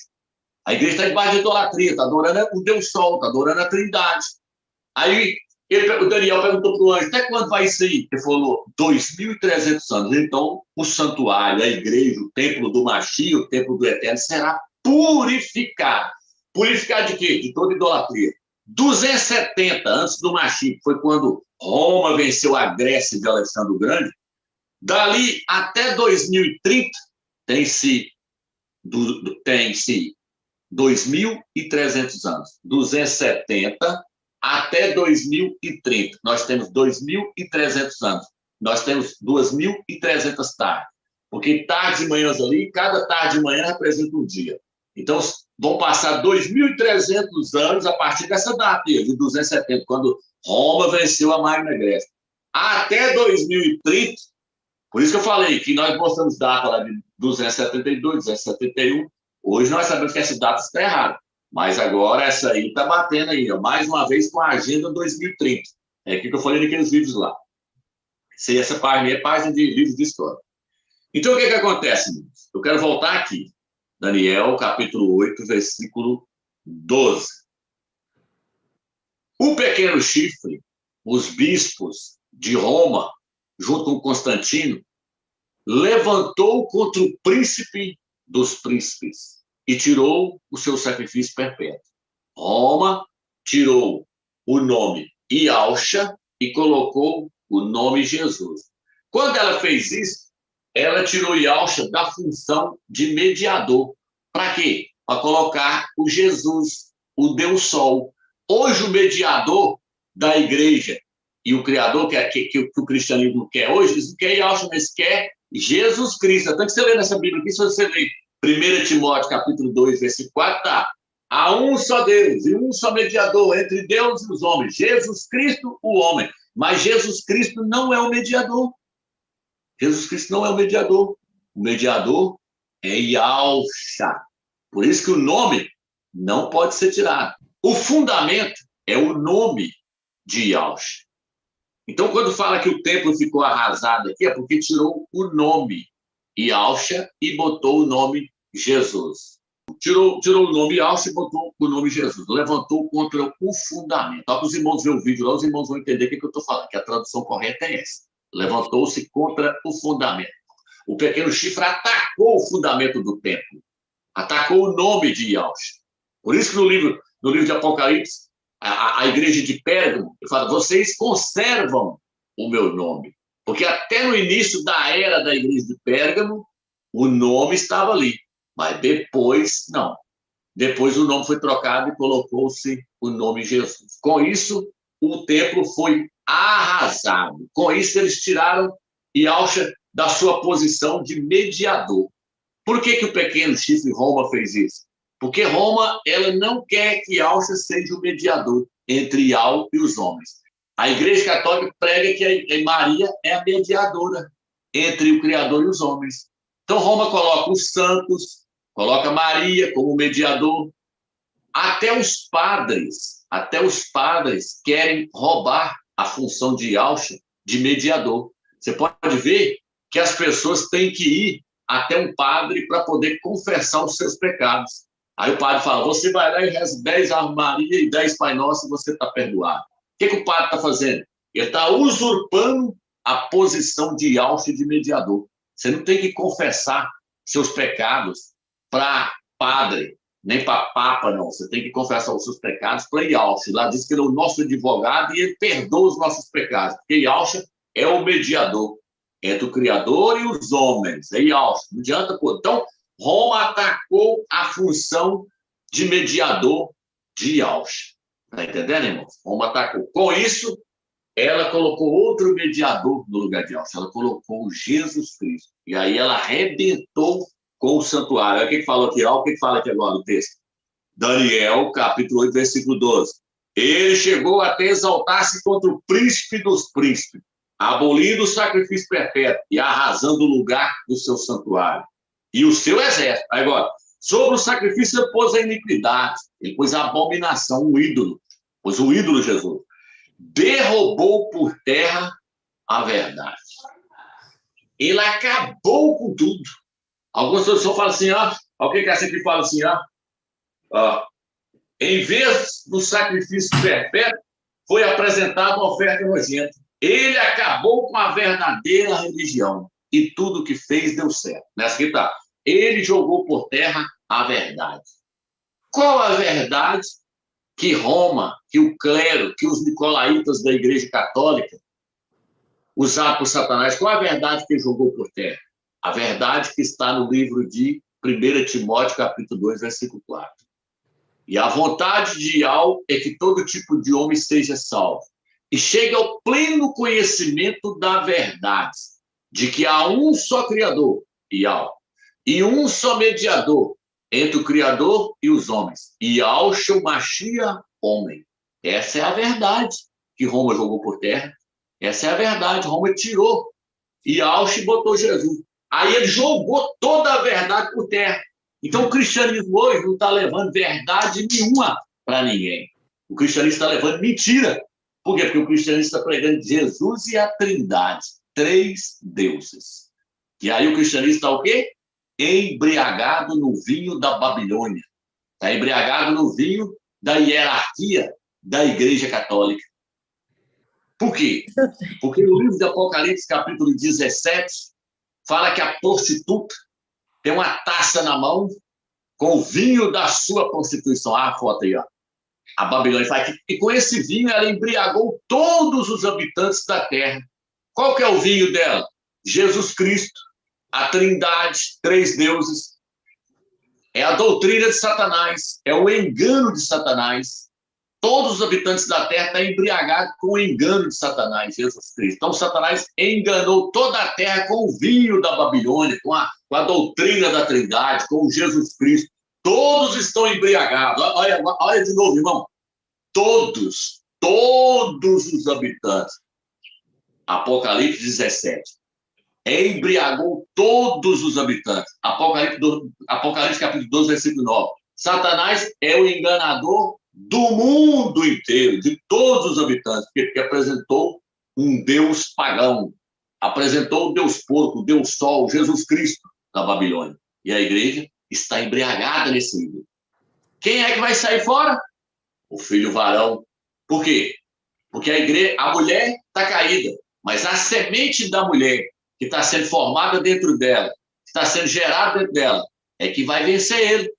A igreja está debaixo de idolatria, está adorando o Deus Sol, está adorando a Trindade. Aí, o Daniel perguntou para o anjo, até quando vai isso aí? Ele falou, 2.300 anos. Então, o santuário, a igreja, o templo do Mashiach, o templo do Eterno, será purificado. Purificado de quê? De toda idolatria. 270 antes do Mashiach, foi quando Roma venceu a Grécia de Alexandre o Grande. Dali até 2030, tem-se 2.300 anos. 270 até 2030. Nós temos 2.300 anos. Nós temos 2.300 tardes. Porque tardes e manhãs ali, cada tarde e manhã representa um dia. Então, vão passar 2.300 anos a partir dessa data, de 270, quando Roma venceu a Magna Grécia. Até 2030, por isso que eu falei que nós mostramos data lá de 272, 271. Hoje nós sabemos que essa data está errada. Mas agora essa aí está batendo aí, ó, mais uma vez com a Agenda 2030. É aquilo que eu falei naqueles vídeos lá. Essa página é página de livros de história. Então, o que acontece, amigos? Eu quero voltar aqui. Daniel, capítulo 8, versículo 12. O pequeno chifre, os bispos de Roma, junto com Constantino, levantou contra o príncipe dos príncipes e tirou o seu sacrifício perpétuo. Roma tirou o nome Ialcha e colocou o nome Jesus. Quando ela fez isso, ela tirou Ialcha da função de mediador. Para quê? Para colocar o Jesus, o Deus Sol. Hoje o mediador da igreja e o Criador que o cristianismo quer hoje, eles não querem Ialcha, mas quer Jesus Cristo. Tanto que você lê nessa Bíblia aqui, se você ler 1 Timóteo, capítulo 2, versículo 4, tá. Há um só Deus e um só mediador entre Deus e os homens, Jesus Cristo, o homem. Mas Jesus Cristo não é o mediador. Jesus Cristo não é o mediador. O mediador é Ialcha. Por isso que o nome não pode ser tirado. O fundamento é o nome de Ialcha. Então, quando fala que o templo ficou arrasado aqui, é porque tirou o nome Ialcha e botou o nome Jesus. Tirou o nome Ialcha e botou o nome Jesus. Levantou contra o fundamento. Só que os irmãos verem o vídeo lá, os irmãos vão entender o que eu estou falando, que a tradução correta é essa. Levantou-se contra o fundamento. O pequeno chifre atacou o fundamento do templo. Atacou o nome de Ialcha. Por isso que no livro de Apocalipse, a igreja de Pérgamo fala, vocês conservam o meu nome. Porque até no início da era da igreja de Pérgamo, o nome estava ali. Mas depois, não. Depois o nome foi trocado e colocou-se o nome Jesus. Com isso, o templo foi arrasado. Com isso, eles tiraram Ialcha da sua posição de mediador. Por que o pequeno chifre Roma fez isso? Porque Roma ela não quer que Ialcha seja o mediador entre Ial e os homens. A Igreja Católica prega que Maria é a mediadora entre o Criador e os homens. Então, Roma coloca os santos, coloca Maria como mediador. Até os padres querem roubar a função de Ialcha de mediador. Você pode ver que as pessoas têm que ir até um padre para poder confessar os seus pecados. Aí o padre fala, você vai lá e reza 10 Ave Maria e 10 Pai Nosso e você está perdoado. O que o padre está fazendo? Ele está usurpando a posição de Ialcha de mediador. Você não tem que confessar seus pecados para padre, nem para papa, não. Você tem que confessar os seus pecados para Ialcha. Lá diz que ele é o nosso advogado e ele perdoa os nossos pecados. Porque Ialcha é o mediador entre o Criador e os homens. É Ialcha. Não adianta, pô. Então, Roma atacou a função de mediador de Ialcha. Está entendendo, irmãos? Roma atacou. Com isso, ela colocou outro mediador no lugar de Ialcha. Ela colocou Jesus Cristo. E aí ela arrebentou com o santuário. Olha o que falou aqui. Olha o que fala aqui agora no texto. Daniel, capítulo 8, versículo 12. Ele chegou até exaltar-se contra o príncipe dos príncipes, abolindo o sacrifício perpétuo e arrasando o lugar do seu santuário e o seu exército. Agora, sobre o sacrifício ele pôs a iniquidade, ele pôs a abominação, o ídolo, pôs o ídolo Jesus. Derrubou por terra a verdade. Ele acabou com tudo. Algumas pessoas falam assim, o que é essa aqui fala assim, em vez do sacrifício perpétuo, foi apresentada uma oferta nojenta. Ele acabou com a verdadeira religião e tudo que fez deu certo. Nessa aqui está. Ele jogou por terra a verdade. Qual a verdade que Roma, que o clero, que os nicolaítas da Igreja Católica usaram por Satanás? Qual a verdade que ele jogou por terra? A verdade que está no livro de 1 Timóteo, capítulo 2, versículo 4. E a vontade de Yahweh é que todo tipo de homem seja salvo e chegue ao pleno conhecimento da verdade, de que há um só Criador, Yahweh, e um só mediador entre o Criador e os homens, Yahushua Mashiach, homem. Essa é a verdade que Roma jogou por terra. Essa é a verdade. Roma tirou Yahushua e botou Jesus. Aí ele jogou toda a verdade por terra. Então o cristianismo hoje não está levando verdade nenhuma para ninguém. O cristianismo está levando mentira. Por quê? Porque o cristianismo está pregando Jesus e a Trindade, 3 deuses. E aí o cristianismo está o quê? Embriagado no vinho da Babilônia. Está embriagado no vinho da hierarquia da Igreja Católica. Por quê? Porque no livro de Apocalipse, capítulo 17, fala que a prostituta tem uma taça na mão com o vinho da sua prostituição. Ah, a foto aí, ó. A Babilônia fala que e com esse vinho ela embriagou todos os habitantes da terra. Qual que é o vinho dela? Jesus Cristo, a Trindade, 3 deuses. É a doutrina de Satanás, é o engano de Satanás. Todos os habitantes da terra estão embriagados com o engano de Satanás, Jesus Cristo. Então, Satanás enganou toda a terra com o vinho da Babilônia, com a doutrina da Trindade, com Jesus Cristo. Todos estão embriagados. Olha de novo, irmão. Todos os habitantes. Apocalipse 17. Embriagou todos os habitantes. Apocalipse capítulo 12, versículo 9. Satanás é o enganador do mundo inteiro, de todos os habitantes, porque apresentou um Deus pagão, apresentou o Deus porco, o Deus sol, Jesus Cristo na Babilônia. E a igreja está embriagada nesse nível. Quem é que vai sair fora? O filho varão. Por quê? Porque a mulher está caída, mas a semente da mulher que está sendo formada dentro dela, que está sendo gerada dentro dela, é que vai vencer ele.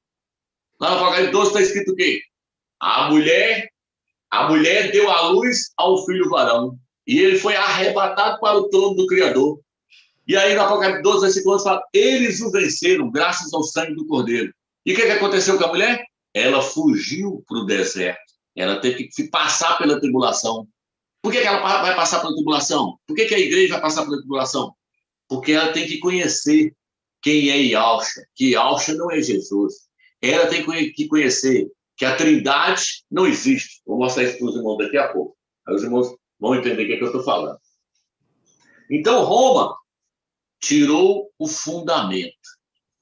Lá no Apocalipse 12 está escrito o quê? A mulher deu à luz ao filho varão, e ele foi arrebatado para o trono do Criador. E aí no Apocalipse 12, versículo 11, fala, eles o venceram, graças ao sangue do Cordeiro. E o que aconteceu com a mulher? Ela fugiu para o deserto. Ela teve que passar pela tribulação. Por que ela vai passar pela tribulação? Por que a igreja vai passar pela tribulação? Porque ela tem que conhecer quem é Yahushua, que Yahushua não é Jesus. Ela tem que conhecer que a Trindade não existe. Vou mostrar isso para os irmãos daqui a pouco. Aí os irmãos vão entender o que eu estou falando. Então, Roma tirou o fundamento.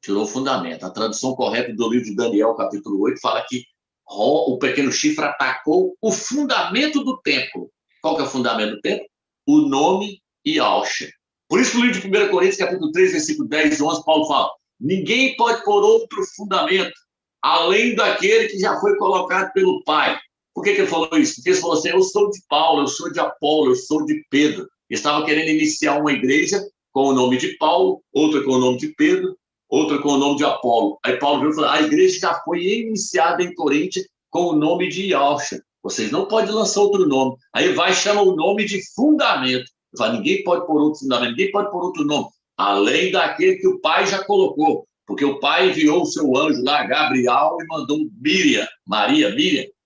Tirou o fundamento. A tradução correta do livro de Daniel, capítulo 8, fala que o pequeno chifre atacou o fundamento do templo. Qual que é o fundamento do templo? O nome Yahushua. Por isso, no livro de 1 Coríntios, capítulo 3, versículo 10 e 11, Paulo fala, ninguém pode pôr outro fundamento além daquele que já foi colocado pelo Pai. Por que ele falou isso? Porque ele falou assim, eu sou de Paulo, eu sou de Apolo, eu sou de Pedro. Ele estava querendo iniciar uma igreja com o nome de Paulo, outra com o nome de Pedro, outra com o nome de Apolo. Aí Paulo veio e falou, a igreja já foi iniciada em Corinto com o nome de Yahushua. Vocês não podem lançar outro nome. Aí vai e chama o nome de fundamento. Fala, ninguém pode pôr outro fundamento, ninguém pode pôr outro nome, além daquele que o Pai já colocou. Porque o Pai enviou o seu anjo lá, Gabriel, e mandou Miriam,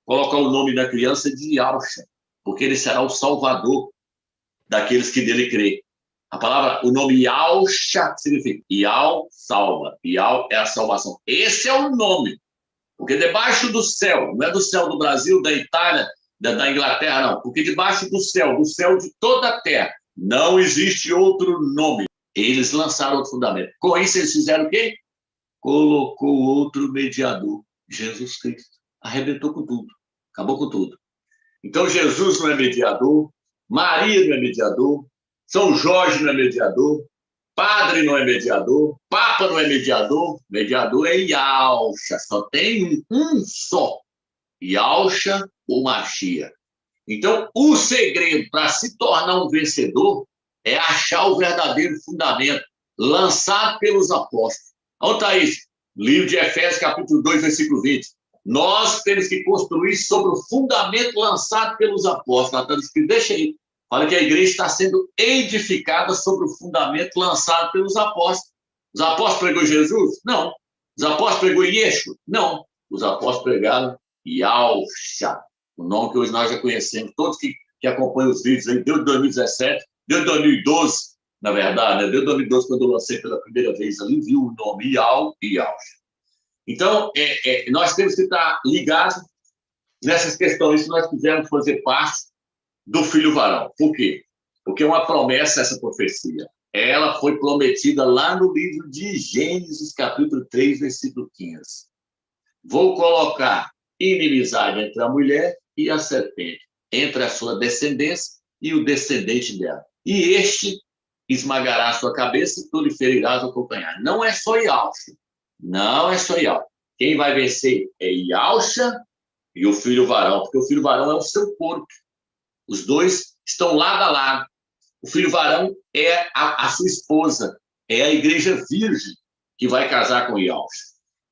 colocar o nome da criança de Yahushua, porque ele será o salvador daqueles que nele crê. A palavra, o nome Yahushua significa Yahweh salva, Yahweh é a salvação. Esse é o nome, porque debaixo do céu, não é do céu do Brasil, da Itália, da Inglaterra, não, porque debaixo do céu de toda a terra, não existe outro nome. Eles lançaram outro fundamento. Com isso, eles fizeram o quê? Colocou outro mediador, Jesus Cristo. Arrebentou com tudo, acabou com tudo. Então, Jesus não é mediador, Maria não é mediador, São Jorge não é mediador, padre não é mediador, papa não é mediador, mediador é Yahushua, só tem um só, Yahushua ou Mashiach. Então, o segredo para se tornar um vencedor é achar o verdadeiro fundamento, lançado pelos apóstolos. Onde está isso? Livro de Efésios, capítulo 2, versículo 20. Nós temos que construir sobre o fundamento lançado pelos apóstolos. Está escrito, deixa aí. Fala que a igreja está sendo edificada sobre o fundamento lançado pelos apóstolos. Os apóstolos pregou Jesus? Não. Os apóstolos pregou Yeshua? Não. Os apóstolos pregaram Yahusha, o nome que hoje nós já conhecemos. Todos que acompanham os vídeos aí, desde 2017, desde 2012, na verdade, né? Desde 2012, quando eu lancei pela primeira vez ali, viu o nome Yahweh e Yahusha. Então, nós temos que estar ligados nessas questões se nós quisermos fazer parte do filho varão. Por quê? Porque é uma promessa essa profecia. Ela foi prometida lá no livro de Gênesis, capítulo 3, versículo 15. Vou colocar inimizade entre a mulher e a serpente, entre a sua descendência e o descendente dela. E este esmagará a sua cabeça e tu lhe ferirás o calcanhar. Não é só Yahusha. Não é só Yahusha. Quem vai vencer é Yahusha e o filho varão, porque o filho varão é o seu corpo. Os dois estão lado a lado. O filho varão é a sua esposa, é a igreja virgem que vai casar com Yahusha.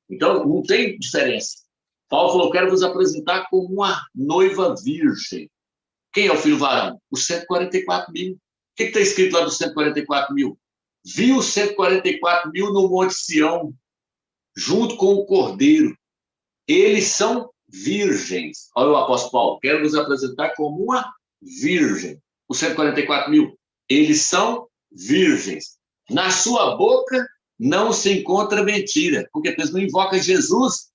Então, não tem diferença. Paulo falou, quero vos apresentar como uma noiva virgem. Quem é o filho varão? Os 144 mil. O que está escrito lá dos 144 mil? Viu 144 mil no Monte Sião, junto com o Cordeiro. Eles são virgens. Olha o apóstolo Paulo, quero vos apresentar como uma virgem. Os 144 mil, eles são virgens. Na sua boca não se encontra mentira, porque eles não invocam Jesus,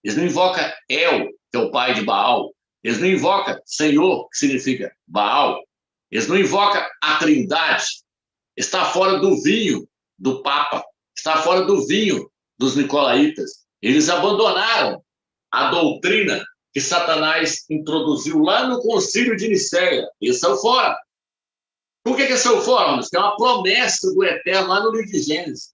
eles não invocam El, que é o pai de Baal, eles não invocam Senhor, que significa Baal, eles não invocam a Trindade, está fora do vinho do Papa, está fora do vinho dos nicolaítas. Eles abandonaram a doutrina que Satanás introduziu lá no concílio de Nicéia. Eles são fora. Por que são fora? Porque é uma promessa do Eterno lá no livro de Gênesis.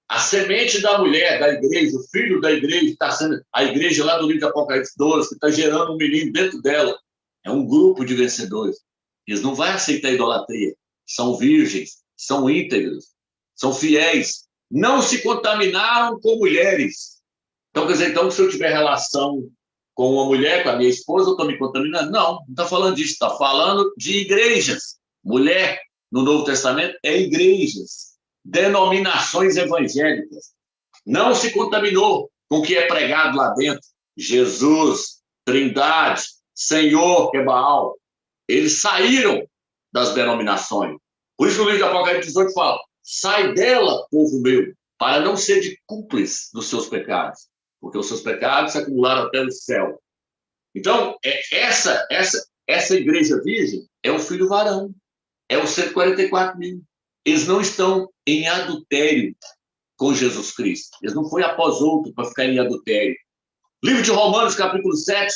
A semente da mulher, da igreja, o filho da igreja, que está sendo a igreja lá do livro de Apocalipse 12, que está gerando um menino dentro dela, é um grupo de vencedores. Eles não vão aceitar a idolatria. São virgens, são íntegros, são fiéis. Não se contaminaram com mulheres. Então, quer dizer, então, se eu tiver relação com uma mulher, com a minha esposa, eu estou me contaminando? Não está falando disso. Está falando de igrejas. Mulher, no Novo Testamento, é igrejas, denominações evangélicas. Não se contaminou com o que é pregado lá dentro. Jesus, Trindade, Senhor, que é Baal. Eles saíram das denominações. Por isso o livro de Apocalipse 18 fala, sai dela, povo meu, para não ser de cúmplice dos seus pecados, porque os seus pecados se acumularam até o céu. Então, essa igreja virgem é o filho varão, é os 144 mil. Eles não estão em adultério com Jesus Cristo. Eles não foram após outro para ficar em adultério. Livro de Romanos, capítulo 7,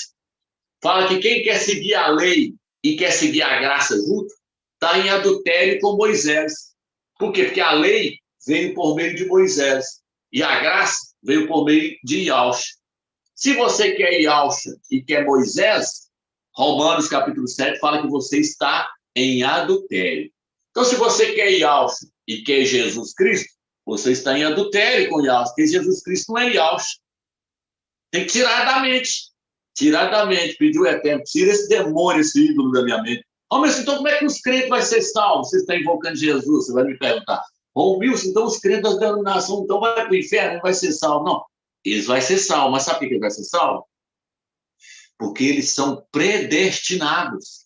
fala que quem quer seguir a lei e quer seguir a graça junto, está em adultério com Moisés. Por quê? Porque a lei veio por meio de Moisés e a graça veio por meio de Yahusha. Se você quer Yahusha e quer Moisés, Romanos capítulo 7 fala que você está em adultério. Então, se você quer Yahusha e quer Jesus Cristo, você está em adultério com Yahusha, porque Jesus Cristo não é Yahusha. Tem que tirar da mente. Tirar da mente, pedir o Eterno, tira esse demônio, esse ídolo da minha mente. Mas então como é que os crentes vão ser salvos? Você está invocando Jesus, você vai me perguntar. Milson, então os crentes da denominação então vai para o inferno, não vai ser salvo. Não, eles vão ser salvos. Mas sabe por que eles vão ser salvos? Porque eles são predestinados.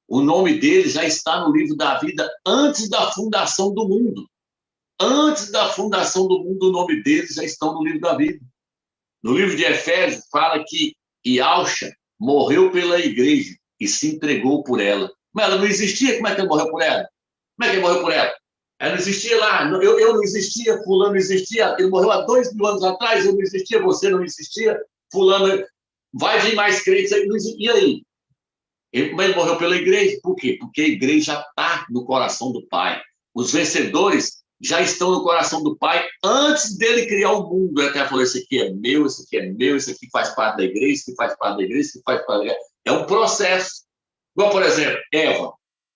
O nome deles já está no livro da vida antes da fundação do mundo. Antes da fundação do mundo, o nome deles já está no livro da vida. No livro de Efésios, fala que Yahusha morreu pela igreja e se entregou por ela. Mas ela não existia, como é que ele morreu por ela? Como é que ele morreu por ela? Ela não existia lá, eu não existia, fulano não existia, ele morreu há 2000 anos atrás, eu não existia, você não existia, fulano, vai vir mais crentes aí, não existia. E aí? Ele morreu pela igreja, por quê? Porque a igreja está no coração do Pai. Os vencedores já estão no coração do Pai antes dele criar o mundo. Ele até falou, esse aqui é meu, esse aqui é meu, esse aqui faz parte da igreja, esse aqui faz parte da igreja, esse aqui faz parte da igreja. É um processo. Igual, por exemplo, Eva.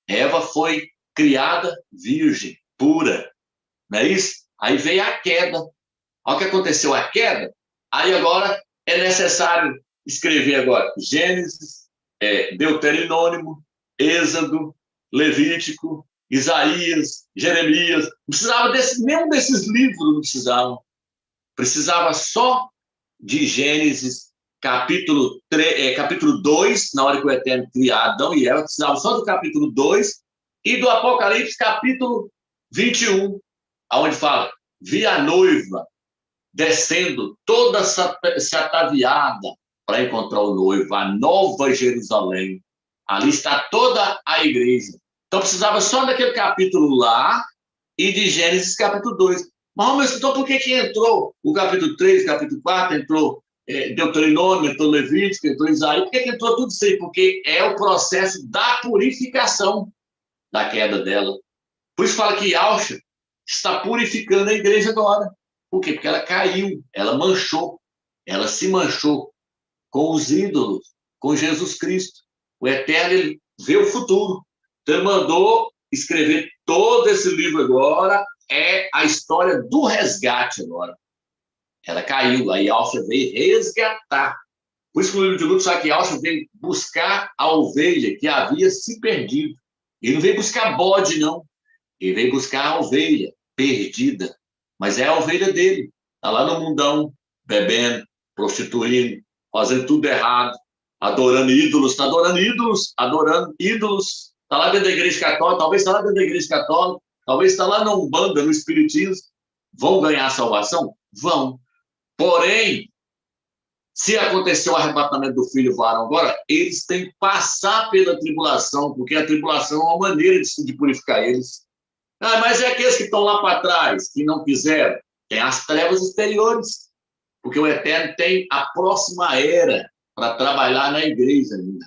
Eva foi criada virgem, pura. Não é isso? Aí veio a queda. Olha o que aconteceu, a queda. Aí agora é necessário escrever agora Gênesis, Deuteronômio, Êxodo, Levítico, Isaías, Jeremias. Não precisava nenhum desses livros, não precisava. Precisava só de Gênesis, capítulo 2, na hora que o Eterno cria Adão e Eva, precisava só do capítulo 2, e do Apocalipse, capítulo 21, onde fala, vi a noiva descendo toda se ataviada para encontrar o noivo, a nova Jerusalém. Ali está toda a igreja. Então precisava só daquele capítulo lá e de Gênesis capítulo 2. Mas então por que entrou o capítulo 3, capítulo 4, entrou Deuteronômio, entrou Levítico, entrou Isaías? Por que entrou tudo isso aí? Porque é o processo da purificação da queda dela. Por isso fala que Yahshua está purificando a igreja agora. Por quê? Porque ela caiu, ela manchou, ela se manchou com os ídolos, com Jesus Cristo. O Eterno, ele vê o futuro. Então, ele mandou escrever todo esse livro agora, é a história do resgate agora. Ela caiu, aí Yahshua veio resgatar. Por isso que no livro de Lucas fala que Yahshua veio buscar a ovelha que havia se perdido. Ele não veio buscar bode, não. Ele veio buscar a ovelha perdida. Mas é a ovelha dele. Está lá no mundão, bebendo, prostituindo, fazendo tudo errado, adorando ídolos. Está adorando ídolos. Está lá dentro da igreja católica, talvez está lá dentro da igreja católica, talvez está lá na Umbanda, no Espiritismo. Vão ganhar a salvação? Vão. Porém, se acontecer o arrebatamento do filho varão agora, eles têm que passar pela tribulação, porque a tribulação é uma maneira de purificar eles. Mas é aqueles que estão lá para trás, que não quiseram. Tem as trevas exteriores, porque o Eterno tem a próxima era para trabalhar na igreja ainda.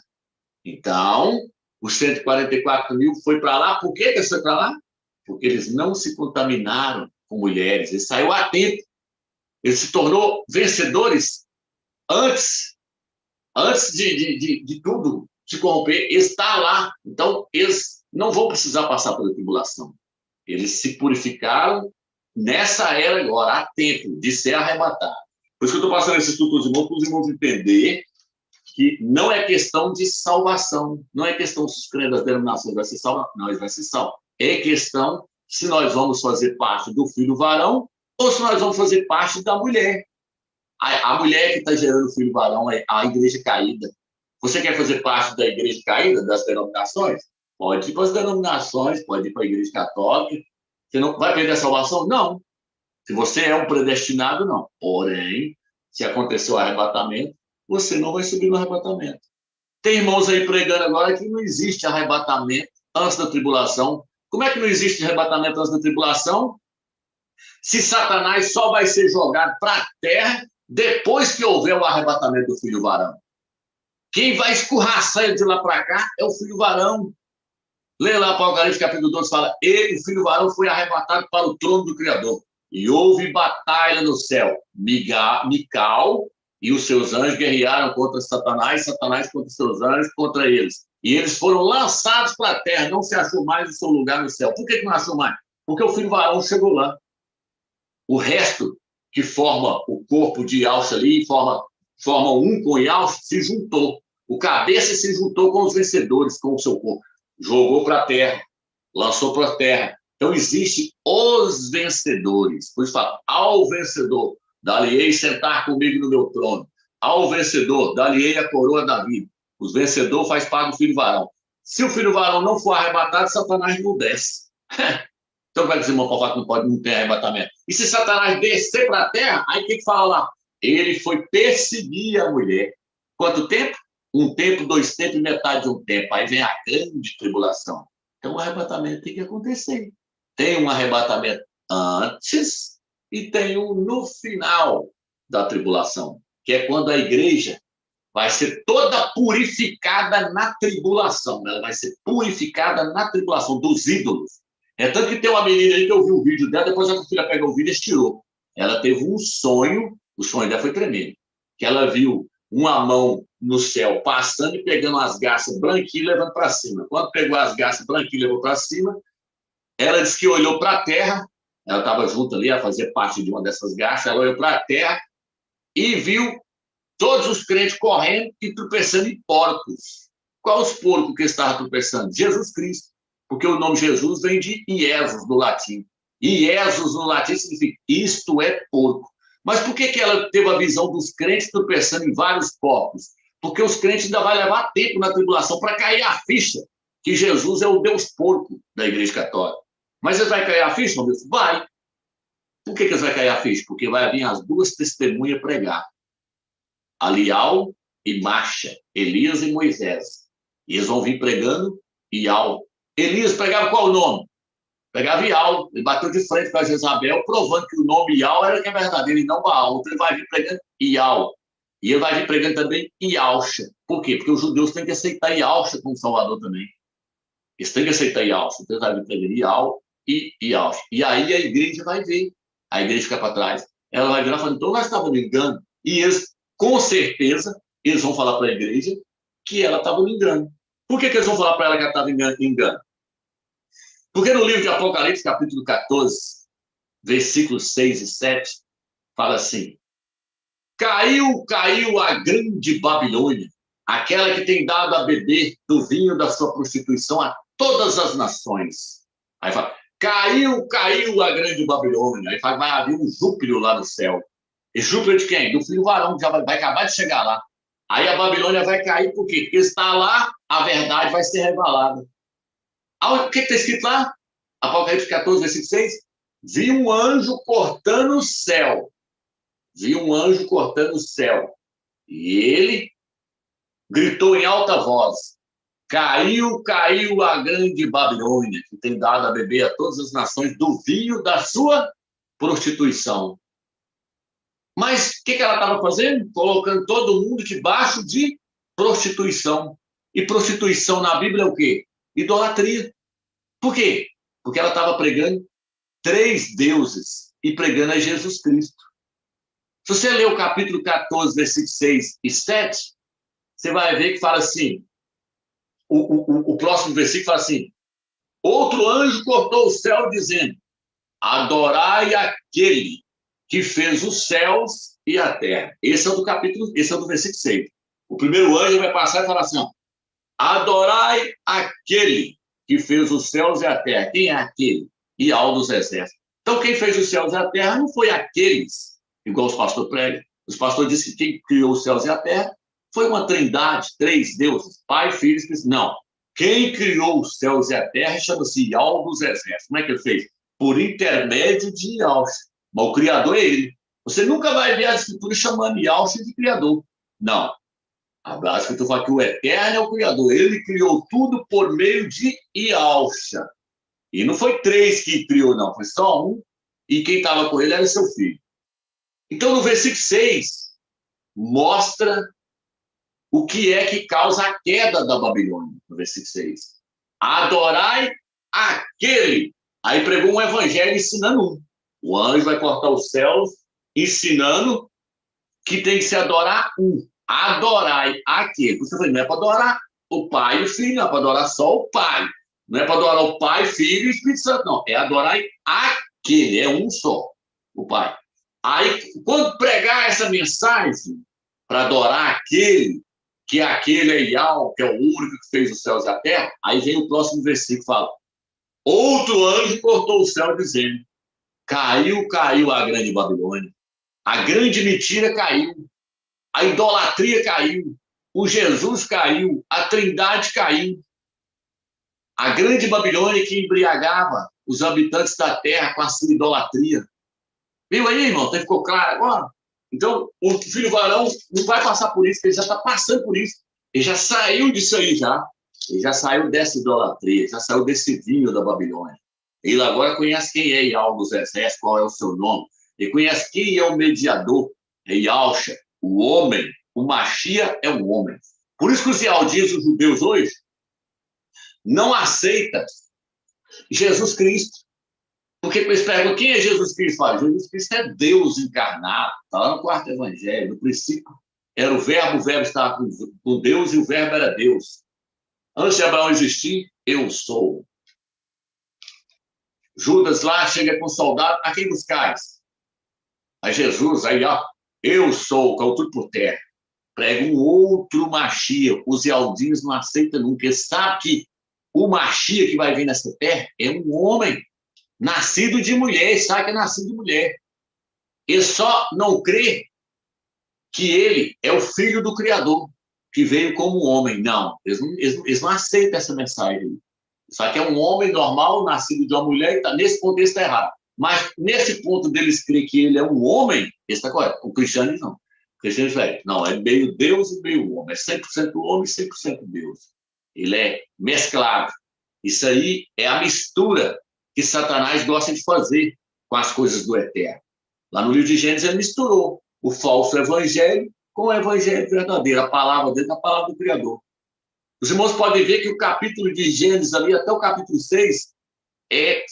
Então, os 144 mil foi para lá. Por que eles foram para lá? Porque eles não se contaminaram com mulheres. Ele saiu a tempo. Ele se tornou vencedores antes de tudo se corromper. Está lá. Então, eles não vão precisar passar pela tribulação. Eles se purificaram nessa era agora, a tempo de ser arrebatado. Por isso que eu estou passando esse estudo para os irmãos entender que não é questão de salvação, não é questão se os crentes das denominações vai ser salvo, não, eles vão ser salvos. É questão se nós vamos fazer parte do filho varão ou se nós vamos fazer parte da mulher. A mulher que está gerando o filho varão é a igreja caída. Você quer fazer parte da igreja caída, das denominações? Pode ir para as denominações, pode ir para a igreja católica. Você não vai perder a salvação? Não. Se você é um predestinado, não. Porém, se acontecer o arrebatamento, você não vai subir no arrebatamento. Tem irmãos aí pregando agora que não existe arrebatamento antes da tribulação. Como é que não existe arrebatamento antes da tribulação? Se Satanás só vai ser jogado para a terra depois que houver o arrebatamento do filho varão. Quem vai escorraçar ele de lá para cá é o filho varão. Lê lá Apocalipse capítulo 12, fala, ele, o filho varão, foi arrebatado para o trono do Criador. E houve batalha no céu. Micael e os seus anjos guerrearam contra Satanás, Satanás contra os seus anjos, contra eles. E eles foram lançados para a terra, não se achou mais o seu lugar no céu. Por que não achou mais? Porque o filho varão chegou lá. O resto que forma o corpo de Yahshua ali, forma um com Yahshua, se juntou. O cabeça se juntou com os vencedores, com o seu corpo. Jogou para a terra, lançou para a terra. Então, existem os vencedores. Por isso fala, ao vencedor, dar-lhe-ei sentar comigo no meu trono. Ao vencedor, dar-lhe-ei a coroa da vida. Os vencedores faz parte do filho varão. Se o filho varão não for arrebatado, Satanás não desce. Então, como é que os irmãos falam que não ter arrebatamento? E se Satanás descer para a terra, aí o que fala lá? Ele foi perseguir a mulher. Quanto tempo? 1 tempo, 2 tempos e metade de 1 tempo. Aí vem a grande tribulação. Então, o arrebatamento tem que acontecer. Tem um arrebatamento antes e tem um no final da tribulação, que é quando a igreja vai ser toda purificada na tribulação. Ela vai ser purificada na tribulação dos ídolos. É tanto que tem uma menina aí que eu vi o vídeo dela, depois a filha pegou o vídeo e estirou. Ela teve um sonho, o sonho dela foi tremendo, que ela viu uma mão no céu passando e pegando as garças branquinhas e levando para cima. Quando pegou as garças branquinhas e levou para cima, ela disse que olhou para a terra, ela estava junto ali, a fazer parte de uma dessas garças, ela olhou para a terra e viu todos os crentes correndo e tropeçando em porcos. Qual os porcos que estavam tropeçando? Jesus Cristo. Porque o nome Jesus vem de Iesus, do latim. Iesus, no latim, significa isto é porco. Mas por que ela teve a visão dos crentes tropeçando em vários corpos? Porque os crentes ainda vai levar tempo na tribulação para cair a ficha que Jesus é o Deus porco da Igreja Católica. Mas ele vai cair a ficha, meu Deus? Vai. Por que eles vai cair a ficha? Porque vai vir as duas testemunhas pregar. Alial e Marcha, Elias e Moisés. E eles vão vir pregando Ial. Elias pregava qual o nome? Pregava Ial. Ele bateu de frente com a Jezabel, provando que o nome Ial era que é verdadeiro e não Baal. Então ele vai vir pregando Ial. E ele vai vir pregando também Ialcha. Por quê? Porque os judeus têm que aceitar Ialcha como Salvador também. Eles têm que aceitar Ialcha. Então ele vai vir pregando Ial e Ialcha. E aí a igreja vai ver. A igreja fica para trás. Ela vai virar e falar, então nós estávamos no engano. E eles, com certeza, eles vão falar para a igreja que ela estava no engano. Por que eles vão falar para ela que ela estava em engano? Porque no livro de Apocalipse, capítulo 14, versículos 6 e 7, fala assim: caiu a grande Babilônia, aquela que tem dado a beber do vinho da sua prostituição a todas as nações. Aí fala, caiu a grande Babilônia. Aí fala, vai haver um Júpiter lá no céu. E Júpiter de quem? Do filho varão, que já vai acabar de chegar lá. Aí a Babilônia vai cair, por quê? Porque está lá, a verdade vai ser revelada. O que está escrito lá? Apocalipse 14, versículo 6. Vi um anjo cortando o céu. Vi um anjo cortando o céu. E ele gritou em alta voz: caiu a grande Babilônia, que tem dado a beber a todas as nações do vinho da sua prostituição. Mas o que ela estava fazendo? Colocando todo mundo debaixo de prostituição. E prostituição na Bíblia é o quê? Idolatria. Por quê? Porque ela estava pregando 3 deuses e pregando a Jesus Cristo. Se você ler o capítulo 14, versículos 6 e 7, você vai ver que fala assim, o próximo versículo fala assim, outro anjo cortou o céu dizendo, adorai aquele que fez os céus e a terra. Esse é o do versículo 6. O primeiro anjo vai passar e falar assim, ó, adorai aquele que fez os céus e a terra. Quem é aquele? Ial dos exércitos. Então, quem fez os céus e a terra não foi aqueles, igual os pastores pregam. Os pastores dizem que quem criou os céus e a terra foi uma trindade, 3 deuses, Pai, Filho e Espírito. Não. Quem criou os céus e a terra chama-se Ial dos exércitos. Como é que ele fez? Por intermédio de Ial. Mas o Criador é ele. Você nunca vai ver a Escritura chamando Ial de Criador. Não. A Escritura fala que o Eterno é o Criador. Ele criou tudo por meio de Ialcha. E não foi 3 que criou, não. Foi só um. E quem estava com ele era seu filho. Então, no versículo 6, mostra o que é que causa a queda da Babilônia. No versículo 6. Adorai aquele. Aí pregou um evangelho ensinando um. O anjo vai cortar os céus, ensinando que tem que se adorar um. Adorai aquele. Você falou, não é para adorar o Pai e o Filho, não é para adorar só o Pai. Não é para adorar o Pai, Filho e Espírito Santo, não. É adorar aquele, é um só, o Pai. Aí, quando pregar essa mensagem, para adorar aquele é Ial, que é o único que fez os céus e a terra, aí vem o próximo versículo, fala, outro anjo cortou o céu dizendo, caiu a grande Babilônia. A grande mentira caiu. A idolatria caiu. O Jesus caiu. A trindade caiu. A grande Babilônia que embriagava os habitantes da terra com a sua idolatria. Viu aí, irmão? Ficou claro agora? Então, o filho varão não vai passar por isso, ele já está passando por isso. Ele já saiu disso aí, já. Ele já saiu dessa idolatria, já saiu desse vinho da Babilônia. Ele agora conhece quem é Ial dos exércitos, qual é o seu nome. Ele conhece quem é o mediador, é Ialcha, o homem. O Machia é o homem. Por isso que os ialdinhos, os judeus hoje, não aceitam Jesus Cristo. Porque eles perguntam, quem é Jesus Cristo? Fala, Jesus Cristo é Deus encarnado. Está lá no 4º evangelho. No princípio era o verbo estava com Deus e o verbo era Deus. Antes de Abraão existir, eu sou. Judas lá chega com soldado, a quem buscais? A Jesus, aí ó, eu sou, caiu tudo por terra. Prega um outro Machia. Os ialdinhos não aceitam nunca. Eles sabem que o Machia que vai vir nessa terra é um homem nascido de mulher, sabe que é nascido de mulher. Ele só não crê que ele é o filho do Criador, que veio como homem. Não, eles não aceitam essa mensagem. Só que é um homem normal, nascido de uma mulher, e tá, nesse ponto eles estão errados. Mas nesse ponto deles crer que ele é um homem, esse está correto. O cristianismo não. O cristianismo não, é meio Deus e meio homem. É 100% homem e 100% Deus. Ele é mesclado. Isso aí é a mistura que Satanás gosta de fazer com as coisas do eterno. Lá no livro de Gênesis ele misturou o falso evangelho com o evangelho verdadeiro, a palavra dele, a palavra do Criador. Os irmãos podem ver que o capítulo de Gênesis ali, até o capítulo 6,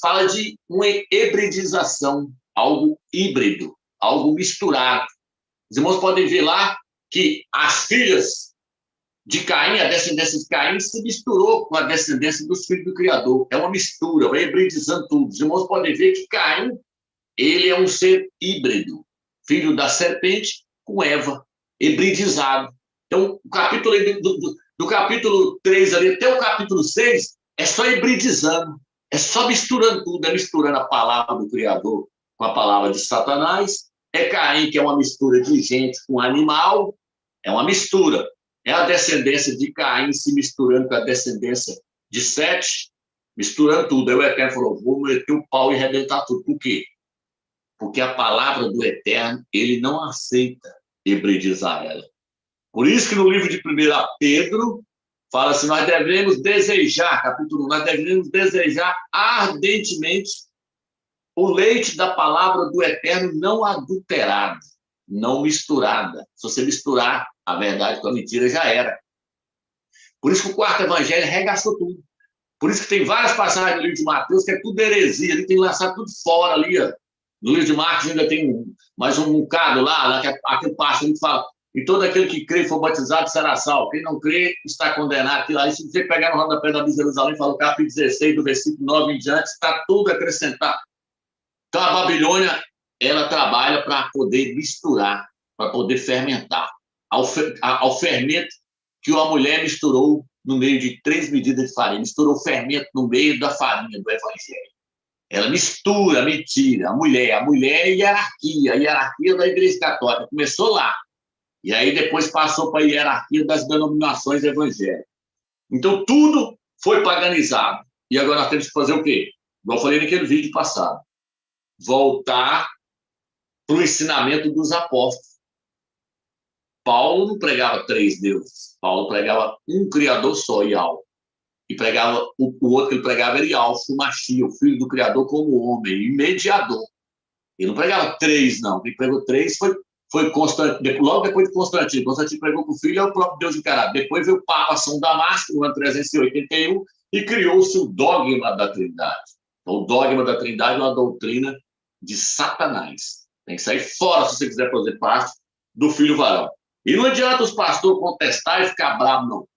fala de uma hibridização, algo híbrido, algo misturado. Os irmãos podem ver lá que as filhas de Caim, a descendência de Caim, se misturou com a descendência dos filhos do Criador. É uma mistura, vai hibridizando tudo. Os irmãos podem ver que Caim, ele é um ser híbrido, filho da serpente com Eva, hibridizado. Então, o capítulo do capítulo 3 ali até o capítulo 6 é só hibridizando, é só misturando tudo, é misturando a palavra do Criador com a palavra de Satanás. É Caim, que é uma mistura de gente com animal, é uma mistura. É a descendência de Caim se misturando com a descendência de Sete, misturando tudo. Aí o Eterno falou, vou meter o pau e arrebentar tudo. Por quê? Porque a palavra do Eterno, ele não aceita hibridizar ela. Por isso que no livro de 1 Pedro, fala assim, nós devemos desejar, capítulo 1, nós devemos desejar ardentemente o leite da palavra do Eterno não adulterado, não misturada. Se você misturar a verdade com a mentira, já era. Por isso que o quarto evangelho regaçou tudo. Por isso que tem várias passagens no livro de Mateus que é tudo heresia, ele tem que lançar tudo fora ali. Ó. No livro de Marcos ainda tem mais um bocado lá que é aquele passo que fala, e todo aquele que crê e for batizado será salvo. Quem não crê está condenado. Aquilo aí, se você pegar no rodapé da Jerusalém, fala o capítulo 16, do versículo 9 em diante, está tudo acrescentado. Então, a Babilônia, ela trabalha para poder misturar, para poder fermentar. Ao fermento que uma mulher misturou no meio de 3 medidas de farinha, misturou o fermento no meio da farinha do evangelho. Ela mistura mentira, a mulher é hierarquia, a hierarquia da Igreja Católica. Começou lá. E aí depois passou para a hierarquia das denominações evangélicas. Então, tudo foi paganizado. E agora nós temos que fazer o quê? Igual eu falei naquele vídeo passado. Voltar para o ensinamento dos apóstolos. Paulo não pregava 3 deuses. Paulo pregava um Criador só, Yahweh. E pregava, o outro que ele pregava era Yahweh, o Machia, o filho do Criador como homem, mediador. Ele não pregava 3, não. Quem pregou 3 foi Constantino, logo depois de Constantino. Constantino pregou que o filho é o próprio Deus encarnado. Depois veio o Papa São Damasco, no ano 381, e criou-se o dogma da Trindade. Então, o dogma da Trindade é uma doutrina de Satanás. Tem que sair fora se você quiser fazer parte do filho varão. E não adianta os pastores contestar e ficar bravos, não.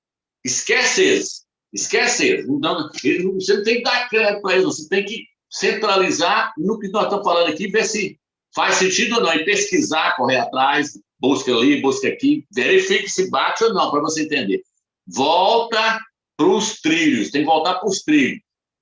Esquece eles. Esquece eles. Você não tem que dar crédito para eles, você tem que centralizar no que nós estamos falando aqui, ver se faz sentido ou não, e pesquisar, correr atrás, busca ali, busca aqui, verifique se bate ou não, para você entender. Volta para os trilhos, tem que voltar para os trilhos.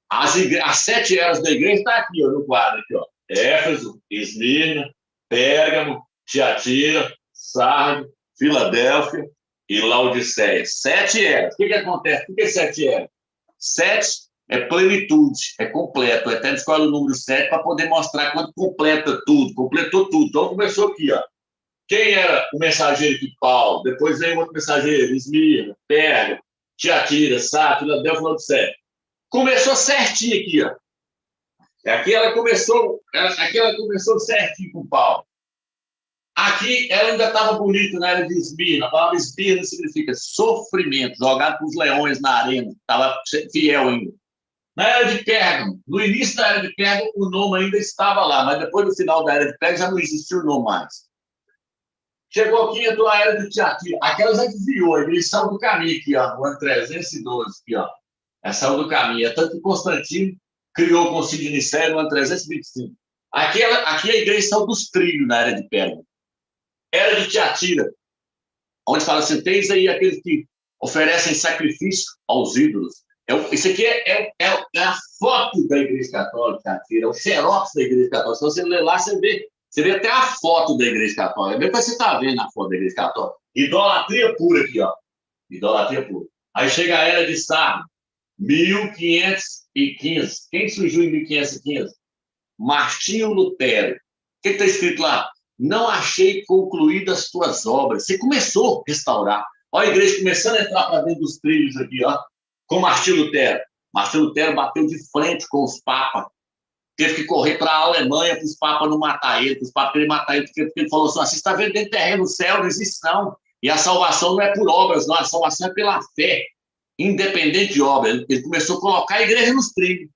As 7 eras da igreja estão aqui, ó, no quadro, aqui, ó. Éfeso, Esmirna, Pérgamo, Tiatira, Sardo, Filadélfia e Laodiceia. 7 eras. O que acontece? O que é 7 eras? 7 é plenitude, é completo. O Eterno escolhe o número 7 para poder mostrar quando completa tudo, completou tudo. Então começou aqui, ó. Quem era o mensageiro de Paulo? Depois veio outro mensageiro, Esmirna, Pérgamo, Tiatira, Sardo, Filadélfia e Laodiceia. Começou certinho aqui, ó. Aqui ela começou certinho com Paulo. Aqui ela ainda estava bonita na era de Esmirna. A palavra Esmirna significa sofrimento, jogado para os leões na arena. Estava fiel ainda. Na era de Pérgamo, no início da era de Pérgamo, o nome ainda estava lá, mas depois do final da era de Pérgamo já não existia o nome mais. Chegou aqui, entrou a era de Tiatira. Aquela já desviou, a igreja saiu do caminho aqui, ó, no ano 312, aqui, ó. Ela saiu do caminho. É tanto que Constantino criou o Concílio de Nicéia no ano 325. Aqui a igreja saiu dos trilhos na era de Pérgamo. Era de Tiatira, onde fala assim, tens aí aqueles que oferecem sacrifício aos ídolos. Isso aqui é a foto da Igreja Católica, é o xerox da Igreja Católica. Se você ler lá, você vê até a foto da Igreja Católica. Mesmo que você está vendo a foto da Igreja Católica. Idolatria pura aqui, ó. Idolatria pura. Aí chega a Era de Sardo, 1515. Quem surgiu em 1515? Martinho Lutero. O que está escrito lá? Não achei concluídas as tuas obras. Você começou a restaurar. Olha a igreja começando a entrar para dentro dos trilhos aqui, ó, com Martinho Lutero. Martinho Lutero bateu de frente com os papas. Teve que correr para a Alemanha para os papas não matar ele, para os papas querem matar ele, porque ele falou assim: você está vendendo terreno no céu, não existe não. E a salvação não é por obras, não. A salvação é pela fé, independente de obras. Ele começou a colocar a igreja nos trilhos.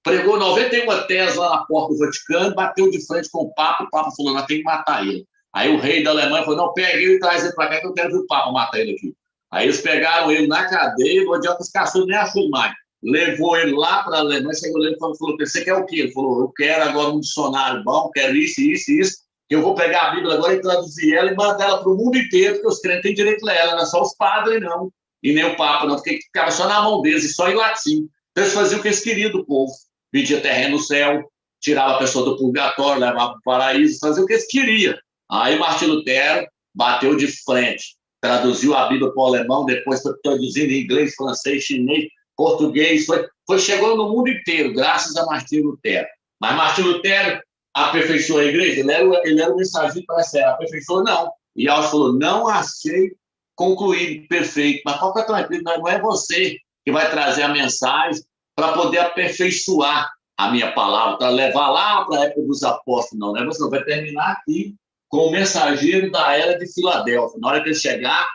Pregou 91 teses lá na porta do Vaticano, bateu de frente com o Papa falou: nós temos que matar ele. Aí o rei da Alemanha falou: não, pega ele e traz ele para cá que eu quero ver o Papa matar ele aqui. Aí eles pegaram ele na cadeia, o adianta os caçadores nem achou mais. Levou ele lá para a Alemanha, chegou ele e falou: você quer o quê? Ele falou: eu quero agora um dicionário bom, quero isso, isso, isso. Eu vou pegar a Bíblia agora e traduzir ela e mandar ela para o mundo inteiro, porque os crentes têm direito a ela, não é só os padres, não. E nem o Papa, não, porque ficava só na mão deles e só em latim. Então eles faziam o que eles queriam do povo. Pedia terreno no céu, tirava a pessoa do purgatório, levava para o paraíso, fazia o que eles queriam. Aí Martinho Lutero bateu de frente, traduziu a Bíblia para o alemão, depois foi traduzindo em inglês, francês, chinês, português, chegou no mundo inteiro, graças a Martinho Lutero. Mas Martinho Lutero aperfeiçoou a igreja, ele era o mensageiro para essa era, aperfeiçoou não. E Alves falou: não achei concluído, perfeito, mas qual que é tranquilo, não é você que vai trazer a mensagem para poder aperfeiçoar a minha palavra, para levar lá para a época dos apóstolos, não, né? Você vai terminar aqui com o mensageiro da era de Filadélfia. Na hora que ele chegar,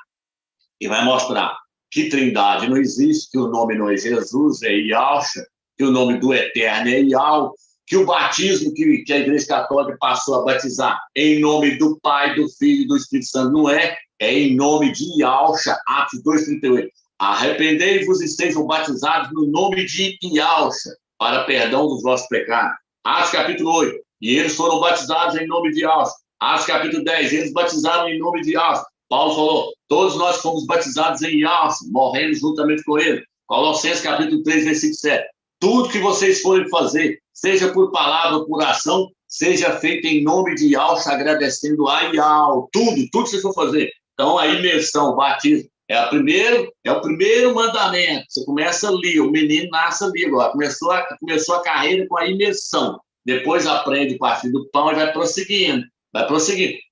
ele vai mostrar que trindade não existe, que o nome não é Jesus, é Yahshua, que o nome do Eterno é Yahweh, que o batismo que a Igreja Católica passou a batizar em nome do Pai, do Filho e do Espírito Santo não é em nome de Yahshua, Atos 2:38. Arrependei-vos e sejam batizados no nome de Yahshua, para perdão dos vossos pecados. Atos capítulo 8. E eles foram batizados em nome de Yahshua. Atos capítulo 10. Eles batizaram em nome de Yahshua. Paulo falou: todos nós fomos batizados em Yahshua, morrendo juntamente com ele. Colossenses capítulo 3, versículo 7. Tudo que vocês forem fazer, seja por palavra ou por ação, seja feito em nome de Yahshua, agradecendo a Yahweh. Tudo que vocês forem fazer. Então, a imersão, o batismo, é o primeiro mandamento. Você começa ali, o menino nasce ali agora. Começou a carreira com a imersão. Depois aprende a partir do pão e vai prosseguindo.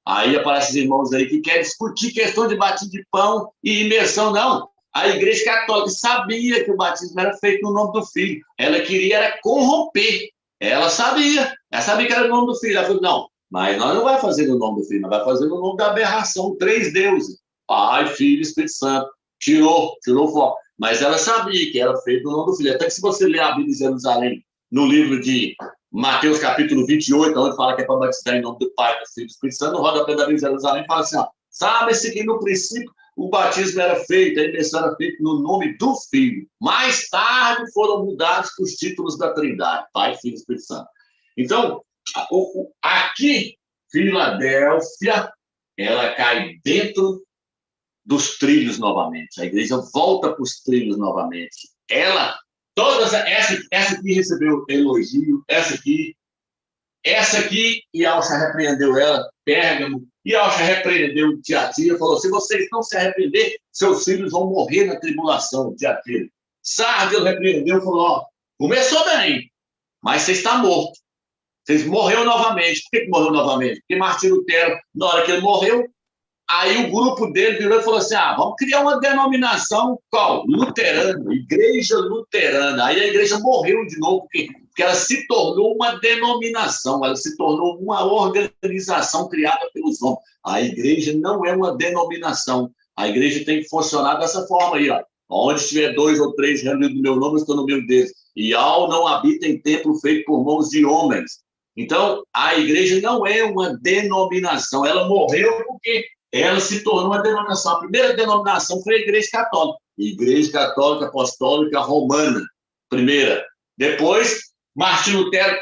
Aí aparecem os irmãos aí que querem discutir questão de batismo de pão e imersão. Não. A Igreja Católica sabia que o batismo era feito no nome do Filho. Ela queria era corromper. Ela sabia que era no nome do Filho. Ela falou: não, mas nós não vamos fazer no nome do Filho, nós vamos fazer no nome da aberração, 3 deuses. Pai, Filho e Espírito Santo. Tirou foco. Mas ela sabia que era feito no nome do Filho. Até que se você ler a Bíblia de Jerusalém, no livro de Mateus capítulo 28, onde fala que é para batizar em nome do Pai, do Filho e do Espírito Santo, no rodapé da Bíblia de Jerusalém, fala assim: ó, sabe-se que no princípio o batismo era feito, a imersão era feita no nome do Filho. Mais tarde foram mudados os títulos da Trindade, Pai, Filho e Espírito Santo. Então, aqui, Filadélfia, ela cai dentro dos trilhos novamente. A igreja volta para os trilhos novamente. Essa aqui recebeu elogio, essa aqui, Yahshua repreendeu ela, Pérgamo, Yahshua repreendeu Tiatira, falou: se vocês não se arrepender, seus filhos vão morrer na tribulação, Tiatira. Sardes repreendeu, falou: ó, começou bem, mas você está morto. Vocês morreu novamente. Por que morreu novamente? Porque Martinho Lutero, na hora que ele morreu, aí o grupo dele virou e falou assim: vamos criar uma denominação, qual? Luterana, Igreja Luterana. Aí a igreja morreu de novo, porque ela se tornou uma denominação, ela se tornou uma organização criada pelos homens. A igreja não é uma denominação. A igreja tem que funcionar dessa forma aí, ó. Onde tiver 2 ou 3 reunidos no meu nome, eu estou no meio deles. E não habita em templo feito por mãos de homens. Então, a igreja não é uma denominação. Ela morreu porque ela se tornou uma denominação. A primeira denominação foi a Igreja Católica. Igreja Católica Apostólica Romana. Primeira. Depois, Martinho Lutero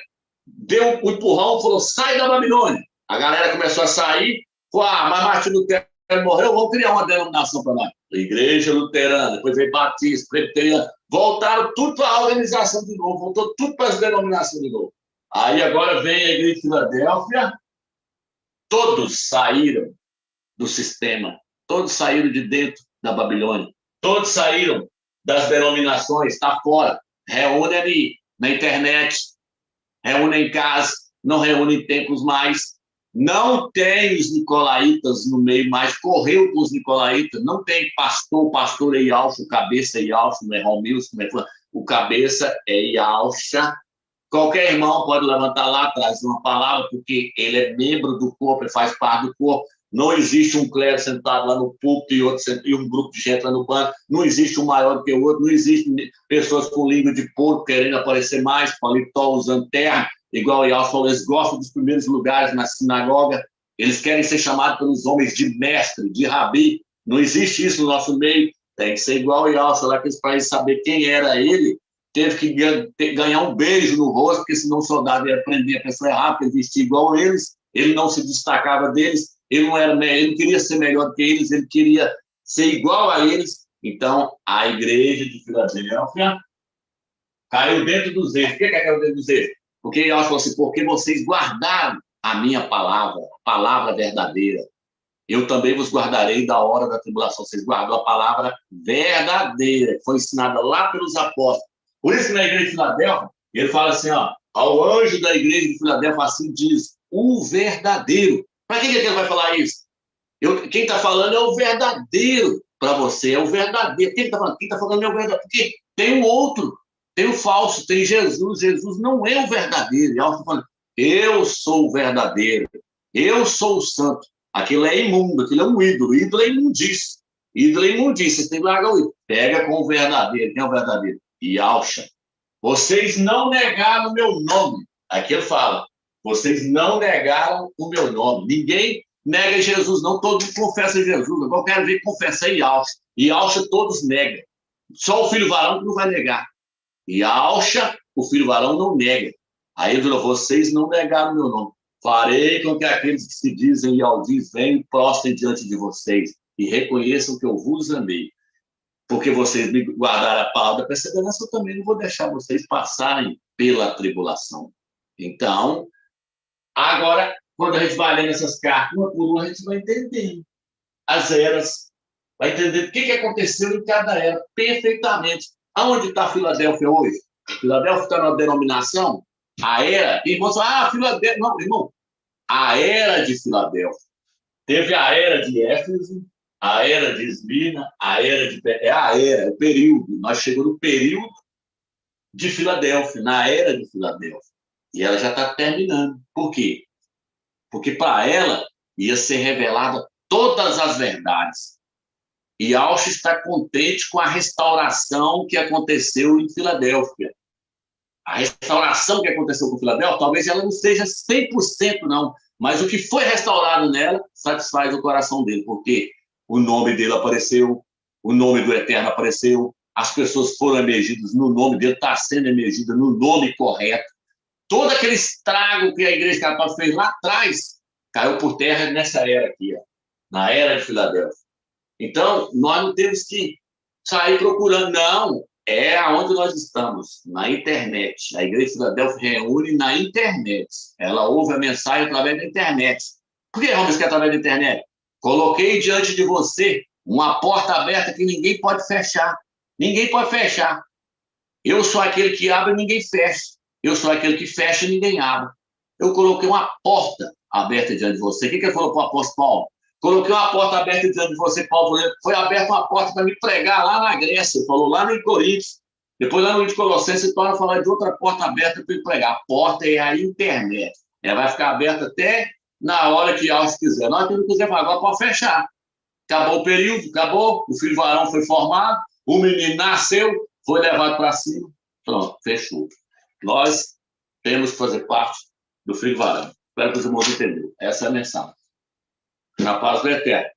deu um empurrão e falou: sai da Babilônia. A galera começou a sair. Falou: mas Martinho Lutero morreu, vamos criar uma denominação para nós. Igreja Luterana. Depois veio Batista, Presbiteriano. Voltaram tudo para a organização de novo, voltou tudo para as denominações de novo. Aí agora vem a igreja de Filadélfia, todos saíram do sistema, todos saíram de dentro da Babilônia, todos saíram das denominações, está fora, reúne ali na internet, reúne em casa, não reúne em templos mais, não tem os nicolaítas no meio mais, correu com os nicolaítas, não tem pastor é Ialcha, o cabeça é Ialcha, não é Romilson, não é... o cabeça é Ialcha. Qualquer irmão pode levantar lá, trazer uma palavra, porque ele é membro do corpo, ele faz parte do corpo. Não existe um clero sentado lá no púlpito e um grupo de gente lá no banco. Não existe um maior do que o outro. Não existem pessoas com língua de porco querendo aparecer mais, paletó, usando terra, igual o Ialcha falou, eles gostam dos primeiros lugares na sinagoga. Eles querem ser chamados pelos homens de mestre, de rabi. Não existe isso no nosso meio. Tem que ser igual o Ialcha lá, que eles, para saber quem era ele, teve que ganhar um beijo no rosto, porque senão o soldado ia prender a pessoa errada, porque ele vestia igual eles, ele não se destacava deles, ele não queria ser melhor do que eles, ele queria ser igual a eles. Então, a igreja de Filadélfia caiu dentro dos erros. Por que caiu dentro dos erros? Porque ela falou assim, porque vocês guardaram a minha palavra, a palavra verdadeira. Eu também vos guardarei da hora da tribulação. Vocês guardam a palavra verdadeira, que foi ensinada lá pelos apóstolos. Por isso, na igreja de Filadélfia, ele fala assim, ó, ao anjo da igreja de Filadélfia, assim diz, o verdadeiro. Para que ele vai falar isso? Quem está falando é o verdadeiro para você, é o verdadeiro. Quem está falando? Quem está falando é o verdadeiro. Porque tem o outro, tem o falso, tem Jesus. Jesus não é o verdadeiro. Ela está falando, eu sou o verdadeiro, eu sou o santo. Aquilo é imundo, aquilo é um ídolo. Ídolo é imundício. Ídolo é imundício. Você tem que largar o ídolo. Pega com o verdadeiro. Quem é o verdadeiro? Ialcha. Vocês não negaram o meu nome. Aqui ele fala, vocês não negaram o meu nome. Ninguém nega Jesus, não. Todo mundo confessa Jesus. Agora eu quero ver confessar Ialcha. Ialcha todos negam. Só o filho varão que não vai negar. Ialcha, o filho varão não nega. Aí ele falou, vocês não negaram o meu nome. Farei com que aqueles que se dizem Ialdis venham e prostrem diante de vocês e reconheçam que eu vos amei. Porque vocês me guardaram a palavra da perseverança, eu também não vou deixar vocês passarem pela tribulação. Então, agora, quando a gente vai lendo essas cartas, uma por uma, a gente vai entendendo as eras, vai entender o que aconteceu em cada era, perfeitamente. Aonde está Filadélfia hoje? Filadélfia está na denominação, a era, e você fala, Filadélfia, não, irmão, a era de Filadélfia. Teve a era de Éfeso, a era de Esmirna, a era, o período. Nós chegamos no período de Filadélfia, na era de Filadélfia. E ela já está terminando. Por quê? Porque para ela ia ser revelada todas as verdades. E Ialcha está contente com a restauração que aconteceu em Filadélfia. A restauração que aconteceu com Filadélfia, talvez ela não seja 100% não, mas o que foi restaurado nela satisfaz o coração dele, porque o nome dele apareceu, o nome do Eterno apareceu, as pessoas foram emergidas no nome dele, está sendo emergida no nome correto. Todo aquele estrago que a Igreja Católica fez lá atrás caiu por terra nessa era aqui, ó, na era de Filadélfia. Então, nós não temos que sair procurando, não. É aonde nós estamos, na internet. A Igreja de Filadélfia reúne na internet. Ela ouve a mensagem através da internet. Por que vamos que é através da internet? Coloquei diante de você uma porta aberta que ninguém pode fechar. Ninguém pode fechar. Eu sou aquele que abre e ninguém fecha. Eu sou aquele que fecha e ninguém abre. Eu coloquei uma porta aberta diante de você. O que ele falou para o apóstolo Paulo? Coloquei uma porta aberta diante de você, Paulo. Foi aberta uma porta para me pregar lá na Grécia. Ele falou lá em Coríntios. Depois, lá no livro de Colossenses, ele torna a falar de outra porta aberta para ele pregar. A porta é a internet. Ela vai ficar aberta até na hora que Ialcha quiser. Nós temos que fazer agora para fechar. Acabou o período, acabou. O filho varão foi formado. O menino nasceu, foi levado para cima. Pronto, fechou. Nós temos que fazer parte do filho varão. Espero que os irmãos entendam. Essa é a mensagem. Na paz do Eterno.